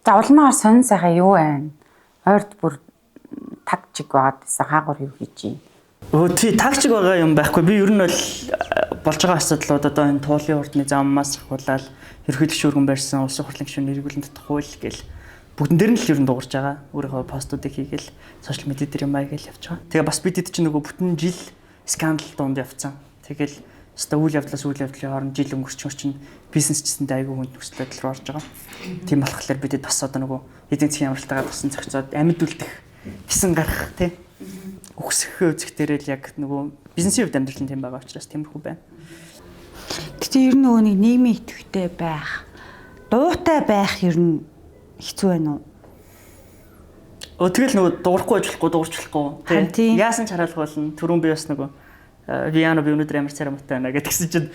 За улмаар сонин сайхан юу байна? Ойрд бүр тагчиг байгаад байсан хаагур юу хийж юм? Тий тагчиг байгаа юм байхгүй. Би ер нь бол болж байгаа асуудлууд одоо энэ туулын урдны заммаас ахуулаад ерөнхийлөгч өргөн барьсан улсын хурлын гишүүний эргүүлэн дэх хууль гэл бүгдэн дээр нь л ер нь дуурж байгаа. Өөрийнхөө постуудыг хийгээл сошиал медиа дээр юм аягаал явж байгаа. Тэгээ бас бид хэд чинь нөгөө бүтэн жил скандал донд явцсан. Тэгэл өстой үйл явдлаас үйл явдлын хооронд жил өнгөрч бизнес гэсэндээ айгүй хүнд нөхцөл байдал руу орж байгаа. Тийм болохоор бидэд бас одоо нөгөө эдийн засгийн амралтайгаар тусан зохицоод амьд үлдэх гэсэн гарах тий өгсөх үзэгтэрэл яг нөгөө бизнесийн хувьд амьдрал нь тийм байгаа учраас тиймэрхүү байна. Тэгтээ ер нь нөгөө нэг нийгмийн идэвхтэй байх, дуутай байх ер нь хэцүү байна уу? Тэгэл нөгөө дуурахгүй ажиллахгүй дуурчлахгүй тий яасан ч хараалх болно. Түрүүн би бас нөгөө Виано би өнөөдөр амар царамтай байна гэдгсэн чинь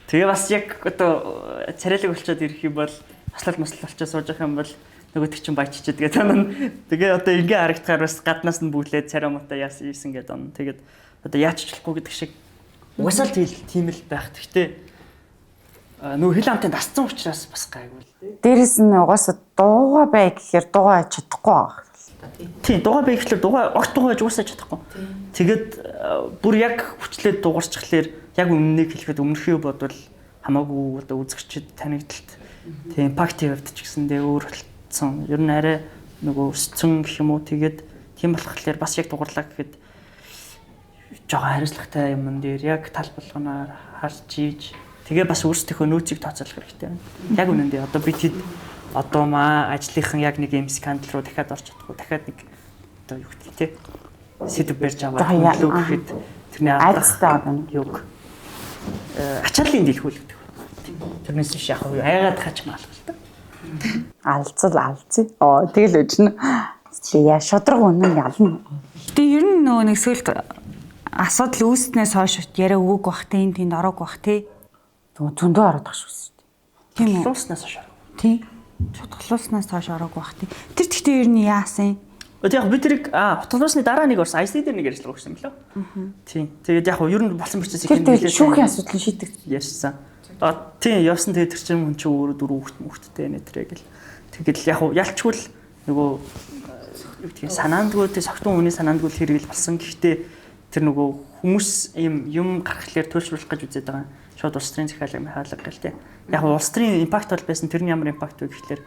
тэгээ бас яг одоо царайлаг болчиход ирэх юм бол маслал болчихоо сууж явах юм бол нөгөөдөг чинь баячиж тэгээ танаа тэгээ одоо ингээ харагдахаар бас гаднаас нь бүглээд царамтай яасан гэдэг он тэгээд одоо яач члахгүй гэдэг шиг угсаал тийм л байх. Гэхдээ нөгөө хил амтанд дасцсан учраас бас гайгүй л дээ. Дээрэс нь угаасаа дуугаа бай гэхээр дуугаа чадахгүй байгаа. Тийм дуугаа бай гэхэлэр огт дуугаа уусаа чадахгүй. Тэгээд бүр яг хүчлээд дуурчхлаар яг үннийг хэлэхэд өмнөхөө бодвол хамаагүй одоо үзэгчд танигдалт тийм импакт явуулт ч гэсэндээ өөр болцсон. Ер нь арай нөгөө өсцөн гэх юм уу тэгээд тийм болохоор бас яг дугарлаа гэхэд жоохон хариуцлагатай юм дээр яг тал болгоноор харж ийж тэгээ бас өөрсдийнхөө нөөцийг тооцоолох хэрэгтэй байна. Яг үнэндээ одоо бид хэд одоо маа ажлынхан яг нэг юм скандал руу дахиад орж чадахгүй дахиад нэг одоо юу гэдэг тий сэдв барьж аваад хөлөө гэхэд тэрний айцтай байгаа юг ачааллын дэлгүүл гэдэг. Тэрнээс биш яг айгаад хач маалх л та. Алзал. Тэгэл үжнэ. Яа шодрог үнэн ялна. Тэгээ ер нь нөгөө нэг сүлт асуудал үүснээс хойш яриа өвөг бах те энэ тэнд ороог бах те. Зөндөө ороод тах шүү дээ. Тийм үү? Лууснаас хойш. Тийм. Чутгалууснаас хойш ороог бах те. Тэр тэгтээ ер нь яасан? Яг бид тэрийг хутгалуусны дараа нэг орсон IC дээр нэг ярьцлага өгсөн мөлөө. Тийм. Тэгээд яг юу ер нь болсон процессыг хэлээ. Шүүхийн асуудлыг шийдэг ярьсан. Тийм явсан тэгээд тэр чинь хүн чинь өөрөө дөрөв хүүхэдтэй нэ тэрэг л. Тэгэл яг ялчгүй л нөгөө юу гэдгийг санаандгүй тэ согтун хүний санаандгүй хэрэгэл болсон. Гэхдээ тэр нөгөө хүмүүс юм гаргахлаар төлөвшүүлэх гэж үзээд байгаа. Шууд улс төрийн захиалга махалга гэл тэ. Яг улс төрийн импакт бол байсан тэрний ямар импакт вэ гэхлээр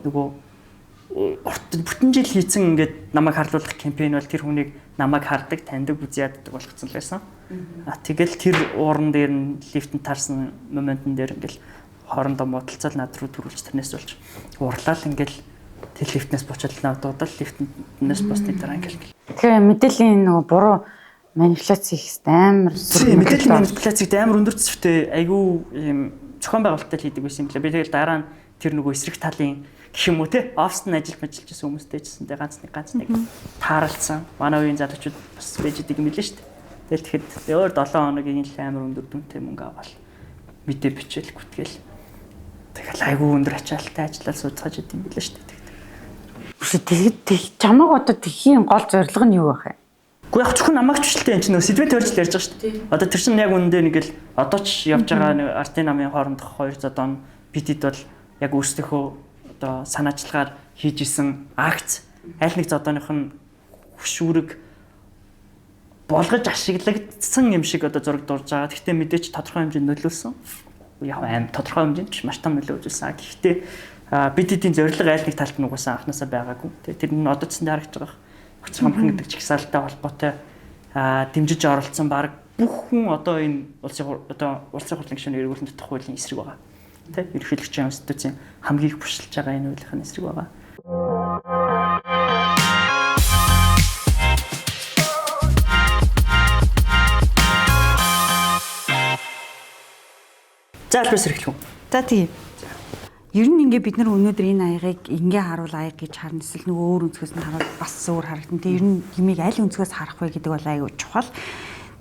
нөгөө бүтэн жил хийцэн ингээд намайг харлуулах кампайн бол тэр хүнийг намайг хардаг, таньдаг, үзий яддаг болгоцсон л байсан. Тэгэл тэр ууран дээр нь лифтэнд таарсан моментн дээр ингээд хоорондоо муудалцал над руу төрүүлж тэрнээс болж уурлал ингээд тэр лифтнээс бочоод дуудал лифтнээс босны дараа ингээд. Тэгэхээр мэдээллийн нөгөө буруу манипуляц хийх амар мэдээллийн манипуляцыг амар өндөр зөвтэй айгүй юм зохион байгуулалттай хийдэг байсан юм лээ. Би тэгэл дараа нь тэр нөгөө эсрэг талын гэх юм уу те оффист нь ажиллаж байсан хүмүүстэй чсэндээ ганц нэг тааралцсан. Манай үеийн залуучууд бас байж идэг юм билээ шүү дээ. Тэгэл тэгэхэд өөр 7 хоногийн л амар өндөр дүнтэй мөнгө аваад мэдээ бичээл гүтгэл. Тэгэл айгүй өндөр ачаалттай ажиллаад сууцгааж идэв юм билээ шүү дээ. Тэгээд чамаг одоо тэхийн гол зорилго нь юу байх вэ? Гэхдээ яг зөвхөн намайг чүшилтэй энэ чинь нөө сэдвээ төрж ярьж байгаа шүү дээ. Одоо тэр чинь яг үнэндээ нэг л одоо ч явж байгаа нэг артын намын хоорондох 200 дон бидэд бол яг өөрсдийнхөө одоо санаачлагаар хийж исэн акц аль нэг зодооных нь хөшүүрэг болгож ашиглагдсан юм шиг одоо зураг дурж байгаа. Гэхдээ мэдээч тодорхой хэмжээнд нөлөөлсөн. Яг тодорхой хэмжээнд биш маш том нөлөө үзүүлсэн. Гэхдээ бид эдийн зорилго аль нэг талд нь угаасаа анханасаа байгаагүй. Тэр нь одоо ч гэсэн харагдж байгаа. Хүч хамхан гэдэг чигсаалтай холбоотой дэмжиж оролцсон баг бүх хүн одоо энэ улсын хурлын гишүүний эргүүлэн дэх хуулийн эсрэг байгаа. Тэ ерөнхийлөгчийн институцийн хамгийн их бушилж байгаа энэ хуулийн эсрэг байгаа. За албаас хэрэглэх үү? За тийм. Ер нь ингээ бид нар өнөөдөр энэ аягийг ингээ харуул аяг гэж харна эсвэл нөгөө өөр өнцгөөс нь харуул бас өөр харагдана. Тэг ер нь юмыг аль өнцгөөс харах вэ гэдэг бол аягүй чухал.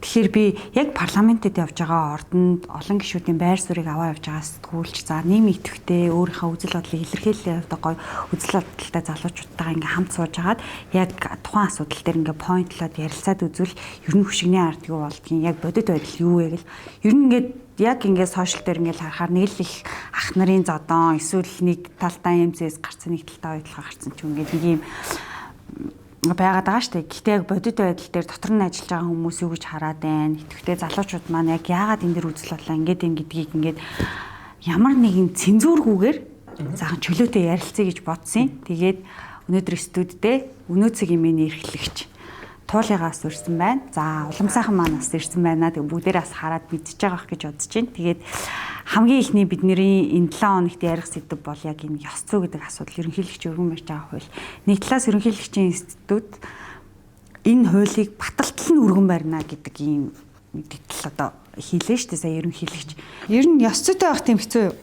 Тэгэхээр би яг парламентэд явж байгаа ордонд олон гишүүдийн байр суурийг аваа явж байгаа сэтгүүлч за нийгмийн идэвхтэй өөрийнхөө үзэл бодлыг илэрхийлэх гоё үзэл бодолтой залуучуудтайгаа ингээ хамт сууж агаад яг тухайн асуудал дээр ингээ пойнтлоод ярилцаад үзвэл ер нь хөшигний ард юу болдгийг яг бодит байдал юу вэ гэл ер нь ингээ яг ингээ сошиал дээр ингээ харахаар нэг л их ах нарын зодон эсвэл нэг талтай МЗС гарцсан нэг талтай ойлгоо гарцсан ч ингээ нэг юм байгаад байгаа шүү дээ. Гэхдээ яг бодит байдал дээр дотор нь ажиллаж байгаа хүмүүс юу гэж хараад байна. Итгэвчтэй залуучууд маань яг яагаад энэ дэр үзэл бодлоо ингээд юм гэдгийг ингээд ямар нэгэн цензуургүйгээр заахан чөлөөтэй ярилцъя гэж бодсон. Тэгээд өнөөдөр студидээ өнөөцөг имийн эрхлэгч туулыгаас ирсэн байна. За улам сайхан маань бас ирсэн байна. Тэгээд бүгдээрээ бас хараад мэдчихэж байгаа гэж бодож байна. Тэгээд хамгийн ихний бидний энэ 7 хоногт ярих сэдв бол яг энэ ёс зүй гэдэг асуудал ерөнхийлөгч өргөн барьж байгаа хууль. Нэг талаас ерөнхийлөгчийн институт энэ хуулийг баталтал нь өргөн барина гэдэг ийм мэдээлэл одоо хийлээ шүү дээ сая ерөнхийлөгч. Ер нь ёс зүйтэй байх тийм хэцүү юу?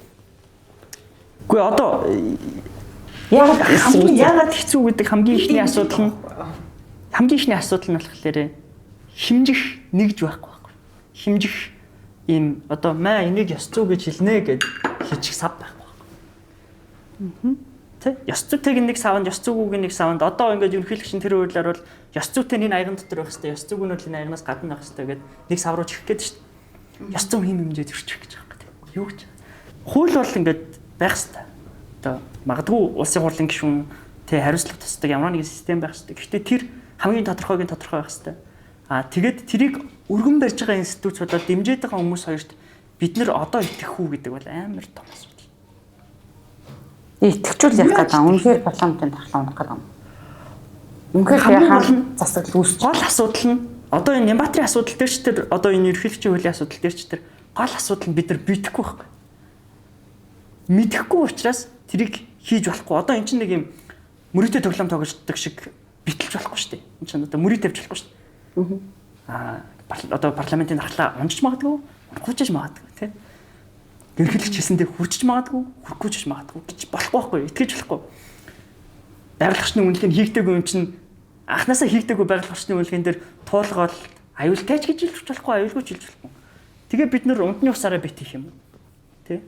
Үгүй одоо яагаад хэцүү гэдэг хамгийн ихний асуудал нь болохоор химжих нэгж байхгүй. Химжих ийм одоо маа энийг ёс зүй гэж хэлнэ гэж хийчих сав байхгүй. Тэ ёс зүйтэйг нэг савнд ёс зүйгүйг нэг савнд одоо ингээд ерөнхийлөгчийн тэр хуулиар бол ёс зүйтэй энэ аяган дотор байх хэрэгтэй ёс зүйг нь бол энэ аягнаас гадна байх хэрэгтэй гэдэг нэг сав руу чих гээд шүү дээ. Ёс зүй хэм хэмжээд өрчих гэж байгаа юм. Юу гэж? Хууль бол ингээд байх хэрэгтэй. Одоо магадгүй улсын хурлын гишүүн тэ хариуцлага тусдаг ямар нэгэн систем байх хэрэгтэй. Гэхдээ тэр хамгийн тодорхой байх хэрэгтэй. Тэгээд тэрийг өргөн барьж байгаа институт болоод дэмжиж байгаа хүмүүс хоёрт бид нэр одоо итгэх үү гэдэг бол амар том асуудал. Итгэвчүүл яг гэдэг үнэхээр парламентын дархлаа унах гэдэг юм. Үнэхээр яхан засаг үүсч гол асуудал нь одоо энэ Нямбатрын асуудал дээр ч тэр одоо энэ ерөнхийлөгчийн хуулийн асуудал дээр ч тэр гол асуудал нь бид нар бидэхгүй байхгүй. Мэдэхгүй учраас тэрийг хийж болохгүй. Одоо эн чинь нэг юм мөрөөдөө тоглоом тоглодог шиг битэлж болохгүй шүү дээ. Эн чинь одоо мөрөө тавьж болохгүй шүү дээ. Одоо парламентын дархлаа унжиж магадгүй, хурцж магадгүй тийм. Ерөнхийлөгч хэлсэндээ хурцж магадгүй, хүрхгүй ч магадгүй гэж болохгүй байхгүй, итгэж болохгүй. Байгалийн үнэлгээнд хийгдээгүй юм чинь анханасаа хийгдээгүй байгалийн үнэлгээнд дээр туулгаал аюултай ч гэж хэлж болохгүй, аюулгүй ч хэлж болохгүй. Тэгээ бид нөр унтны усаараа бит хийх юм. Тэ?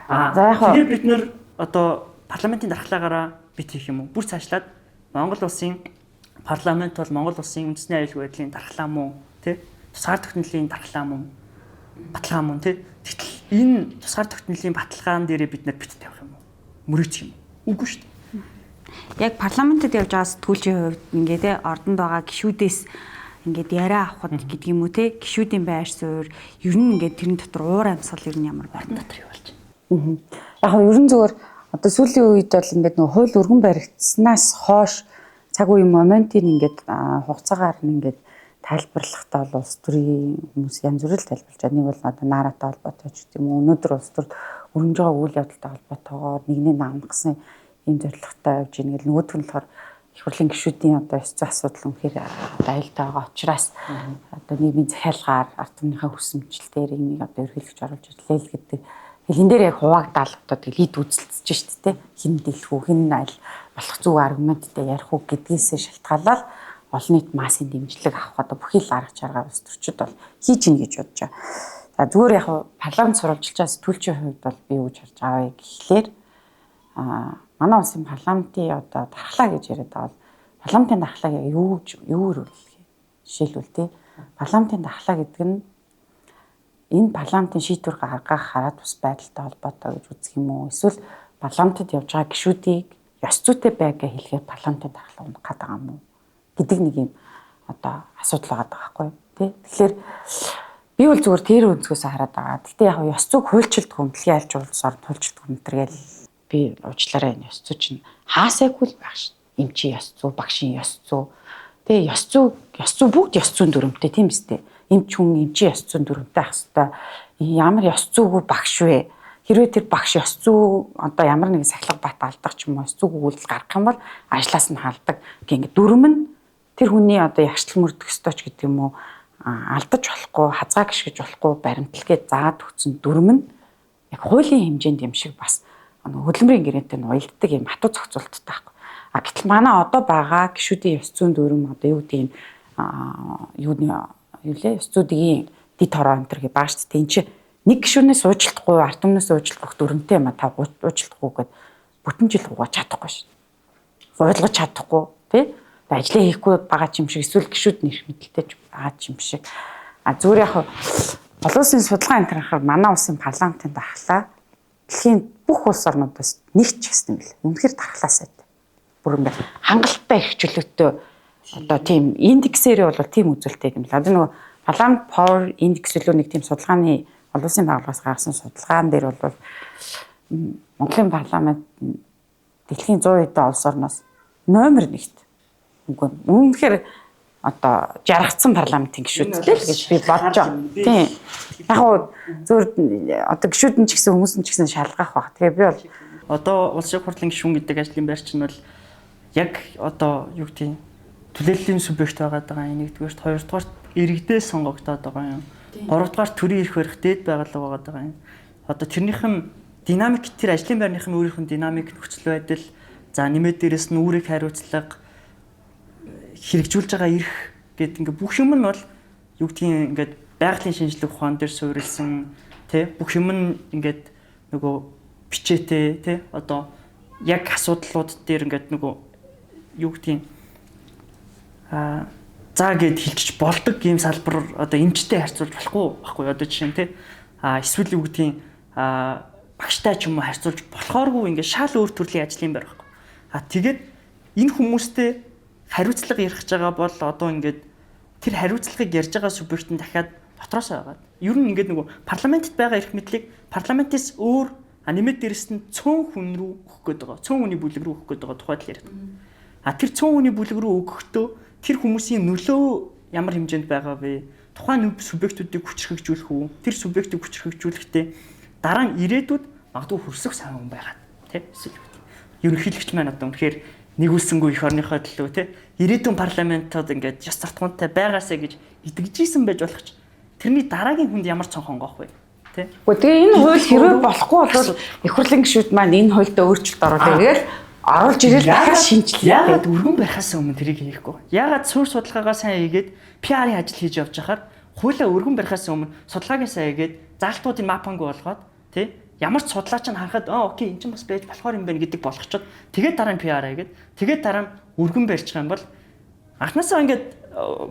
Тэгээ бид нөр одоо парламентын дархлаагаараа бит хийх юм уу? Бүр цаашлаад Монгол улсын парламент бол Монгол улсын үндэсний аюулгүй байдлын дархлаа мөн тий тусгаар тогтнолын дархлаа мөн баталгаа мөн тий тэгтэл энэ тусгаар тогтнолын баталгаан дээрээ бид нар бит тавих юм уу мөрөөч юм үгүй шүү дээ. Яг парламентэд явж байгаа сэтгүүлчийн хувьд ингээ те ордонд байгаа гишүүдээс ингээд яриа авахд гэдэг юм уу те гишүүдийн байр суурь ер нь ингээд тэрэн дотор уур амьсгал ер нь ямар ордон дотор юу болж байна. Яг ерөн зүгээр одоо сүүлийн үед бол ингээд нөгөө хууль өргөн баригдсанаас хойш цаг үеийн моментыг ингээд хугацаагаар ингээд тайлбарлахдаа бол улс төрийн хүмүүс янз бүрэл тайлбарлаж байгаа. Нэг бол одоо нааратай холбоотой ч гэдэг юм уу. Өнөөдөр улс төрд өрнөж байгаа үйл явдалтай холбоотойгоор нэгнийг амнах гэсэн ийм зорилготой явж ийн гэл нөгөөх нь болохоор их хурлын гишүүдийн одоо ёс зүйн асуудал үнэхээр аюултай байгаа учраас одоо нийгмийн захиалгаар ард түмнийхээ хүсэмжлэлээр энийг одоо ерөнхийлөгч оруулж ирлээ л гэдэг. Хэлэн дээр яг хуваагдал одоо лид үзэлцэж шүү дээ. Хин дэлгүү хин айл болох зүг аргументтэй ярих уу гэдгээс шалтгаалаад олон нийт массын дэмжлэг авах одоо бүхий л арга чаргаа ус төрчид бол хийж ийн гэж бодож байгаа. За зүгээр яг парламент сурвалжилж байгаа сэтгүүлчийн хувьд бол би юу гэж харж байгаа вэ гэхлээр манай улсын парламентын одоо дархлаа гэж яриад байгаа бол парламентын дархлааг юу өөрөөр жишээлбэл тий парламентын дархлаа гэдэг нь энэ парламентын шийдвэр гаргах хараад бас байдалтай холбоотой гэж үзэх юм уу? Эсвэл парламентод явж байгаа гишүүдийг ёс зүйтэй бай гэж хэлэхээр парламентын дархлаа унах гэдэг юм уу? Гэдэг нэг юм одоо асуудал байгаа байхгүй тий. Тэгэхээр би бол зүгээр тэр өнцгөөс хараад байгаа. Гэхдээ яг ёс зүйг хуульчилдаг хүндлэгийн альж улсаар хуульчилдаг хүндргээл би уучлаарай энэ ёс зүй чинь хаасайгүй л байх шин. Эмчи ёс зүй, багшийн ёс зүй. Тэгээ ёс зүй бүгд ёс зүйн дүрмтэй тийм үстэй. Эмч хүн эмчи ёс зүйн дүрмтэй ах хэвээр ямар ёс зүйгүй багш вэ? Хэрвээ тэр багш ёс зүй одоо ямар нэгэн сахилга бат алдах ч юм уу ёс зүйг үйлдэл гаргах юм бол ажлаас нь халдаг гэнгээ дүрм нь тэр хүний одоо ягшлал мөрдөх ёстой ч гэдэг юм уу алдаж болохгүй хазгаа гიშгэж болохгүй баримтлагыг заад өгсөн дүрм нь яг хуулийн хэмжээнд юм шиг бас хөдөлмөрийн гэрээтэй нь уялддаг юм хатуу зохицуулттай байхгүй. Гэтэл манай одоо байгаа гишүүдийн ёс зүйн дүрм одоо юу гэдэг юм юуны юу лээ ёсцуудын дид хороо энэ төр бааш тэ энэ чи нэг гишүүнээс уучлахгүй ард түмнээс уучлах дүрмтэй юм а та уучлахгүй гэд бүтэн жил угааж чадахгүй шүү. Ойлгож чадахгүй тий. Ажлаа хийхгүй байгаа юм шиг эсвэл гişүүд нэрх мэдлэлтэй байгаа юм шиг. Зүгээр яг олон улсын судалгаа энэ төрхөөр манай улсын парламентын дархлаа дэлхийн бүх улс орнуудаас нэг ч гэсэн юм бэл. Үнэхээр дархлаасаа. Бүр ингээд хангалттай их чөлөөтэй одоо тийм индексээр бол тийм үзүүлэлттэй юм л. Одоо нөгөө Parliament Power Index илүү нэг тийм судалгааны олон улсын байгууллагаас гаргасан судалгаан дээр бол Монголын парламент дэлхийн 100 хэдэн улс орноос номер 1-т. Үгүй үнэхээр одоо жаргацсан парламентын гишүүдтэй л гэж би бодож байгаа. Тийм. Яг гоо зөв одоо гишүүд нь ч гэсэн хүмүүс нь ч гэсэн шалгах баг. Тэгээ би бол одоо улсын хурлын гишүүн гэдэг ажлын байр чинь бол яг одоо юу гэдэг нь төлөөллийн субъект байгаад байгаа юм. Нэгдүгээрт, хоёрдугаарт иргэдээ сонгогдоод байгаа юм. Гуравдугаарт төрийн эрх барих дээд байгууллага байгаад байгаа юм. Одоо тэрнийх нь динамик тэр ажлын байрных нь өөрийнх нь динамик нөхцөл байдал за нэмээд дээрэс нь үүрэг хариуцлага хэрэгжүүлж байгаа эрх гэдэг ингээ бүх юм нь бол юу гэдгийг ингээд байгалийн шинжилгээ ухаан дээр суурилсан тий бүх юм нь ингээд нөгөө бичээтэй тий одоо яг асуудлууд дээр ингээд нөгөө юу гэдгийг заа гэд хэлчих болдог ийм салбар одоо эмчтэй харьцуулж болохгүй одоо жишээ нь тий эсвэл юу гэдгийг багштай ч юм уу харьцуулж болохооргүй ингээд шал өөр төрлийн ажлын байр байхгүй. Тэгээд энэ хүмүүстэй хариуцлага ярих гэж байгаа бол одоо ингээд тэр хариуцлагыг ярьж байгаа субъект нь дахиад дотроос байгаад. Ер нь ингээд нөгөө парламентт байгаа эрх мэдлийг парламентээс өөр нэмээд дээрэс нь цөөн хүн рүү өгөх гээд байгаа. Цөөн хүний бүлэг рүү өгөх гээд байгаа тухайд л яриад. Тэр цөөн хүний бүлэг рүү өгөхдөө тэр хүмүүсийн нөлөө ямар хэмжээнд байгаа вэ? Тухайн субъектүүдийг хүчрхэгжүүлэх үү? Тэр субъектийг хүчрхэгжүүлэхдээ дараа нь ирээдүйд магадгүй хөрсөх сайн хүн байгаад тий эсвэл ерөнхийлөгч маань одоо үнэхээр нэгүүлсэнгүй их орныхоо төлөө тий ирээдүйн парламентод ингээд ёс зартгуунтай байгаасаа гэж итгэжсэн байж болох ч тэрний дараагийн хүнд ямар цонхон гоох вэ тий. Гэхдээ энэ хууль хэрвээ болохгүй бол их хурлын гишүүд маань энэ хуульд өөрчлөлт оруулаад оруулж ирэл дахиад шинжилгээ. Яагаад өргөн байхаас өмнө тэрийг хийхгүй? Яагаад суурь судалгаагаа сайн хийгээд PR-ийн ажил хийж явж хахаар хуулиа өргөн барихаас өмнө судалгаагаа сайн хийгээд заалтуудыг мапангүй болгоод тий ямар ч судлаач нь харахад окей эн чинь бас байж болохоор юм байна гэдэг болгочод тэгээд дараа нь PR хийгээд тэгээд дараа нь өргөн барьж байгаа юм бол анхнаасаа ингээд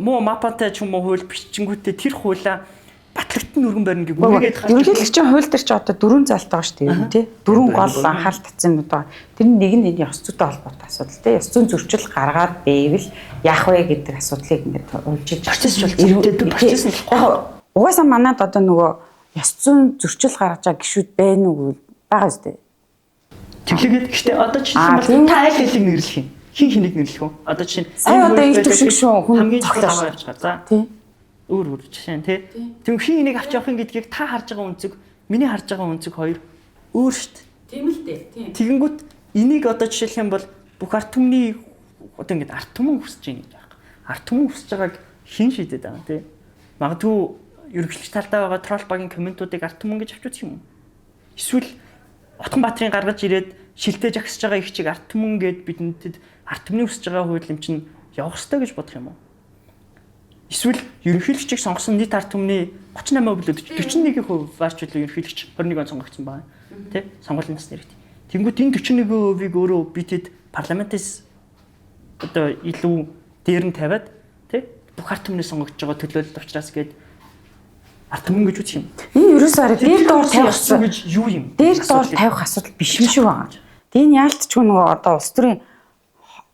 муу мапантай ч юм уу хууль бичингүүтээ тэр хуулиа батлагт нь өргөн барина гэж үргээд харж. Ерөнхийлөгчийн хууль дээр ч одоо 4 залт байгаа шүү дээ тий. 4 гол анхаарал татсан юм байгаа. Тэр нэг нь энэ ёс зүйтэй холбоотой асуудал тий. Ёс зүйн зөрчил гаргаад байвал яах вэ гэдэг асуудлыг ингээд уйлжиж процесс нь угаасаа манад одоо нөгөө ёс зүйн зөрчил гаргаж байгаа гишүүд байна уу байгаа зү. Тэглэгээд гэхдээ одоо жишээ нь та аль хэлийг нэрлэх юм? Хин хэнийг нэрлэх вэ? Одоо жишээ нь одоо их төвшин шүү хүн хамгийн цогцолтой аваад явж байгаа. За. Тий. Өөр жишээ нь тий. Тэгм хин энийг авч явахын гэдгийг та харж байгаа үнцэг, миний харж байгаа үнцэг хоёр өөр шүү дээ. Тийм л дээ. Тийм. Тэгэнгүүт энийг одоо жишээлх юм бол бүх ард түмний одоо ингэж ард түмэн хүсэж байгаа юм байна. Ард түмэн хүсэж байгааг хин шийдэд байгаа тий. Магадгүй ерөнхийлөгч талдаа байгаа трол багийн комментуудыг ард түмэн гэж авч үзэх юм. Эсвэл Отгонбаатарын гаргаж ирээд шилтэж агсаж байгаа их чиг ард түмэн гэд бидэнд ард түмний хүсэж байгаа хууль юм чинь явах ёстой гэж бодох юм уу? Эсвэл ерөнхийлөгчийг сонгосон нийт ард түмний 38% 41% варчлуу ерөнхийлөгч 21 он сонгогдсон байна. Тэ? Сонгуулийн нас нэрэгт. Тэнгүүт энэ 41%-ийг өөрөө бидэд парламентээс одоо илүү дээр нь тавиад тэ? Бүх ард түмний сонгогдож байгаа төлөөлөлт учраас гээд ард түмэн гэж үсэх юм. Энэ ерөөсөө арай дээр доор тавих гэж юу юм? Дээр доор тавих асуудал биш юм шиг байна. Энэ яалтчгүй нөгөө одоо улс төрийн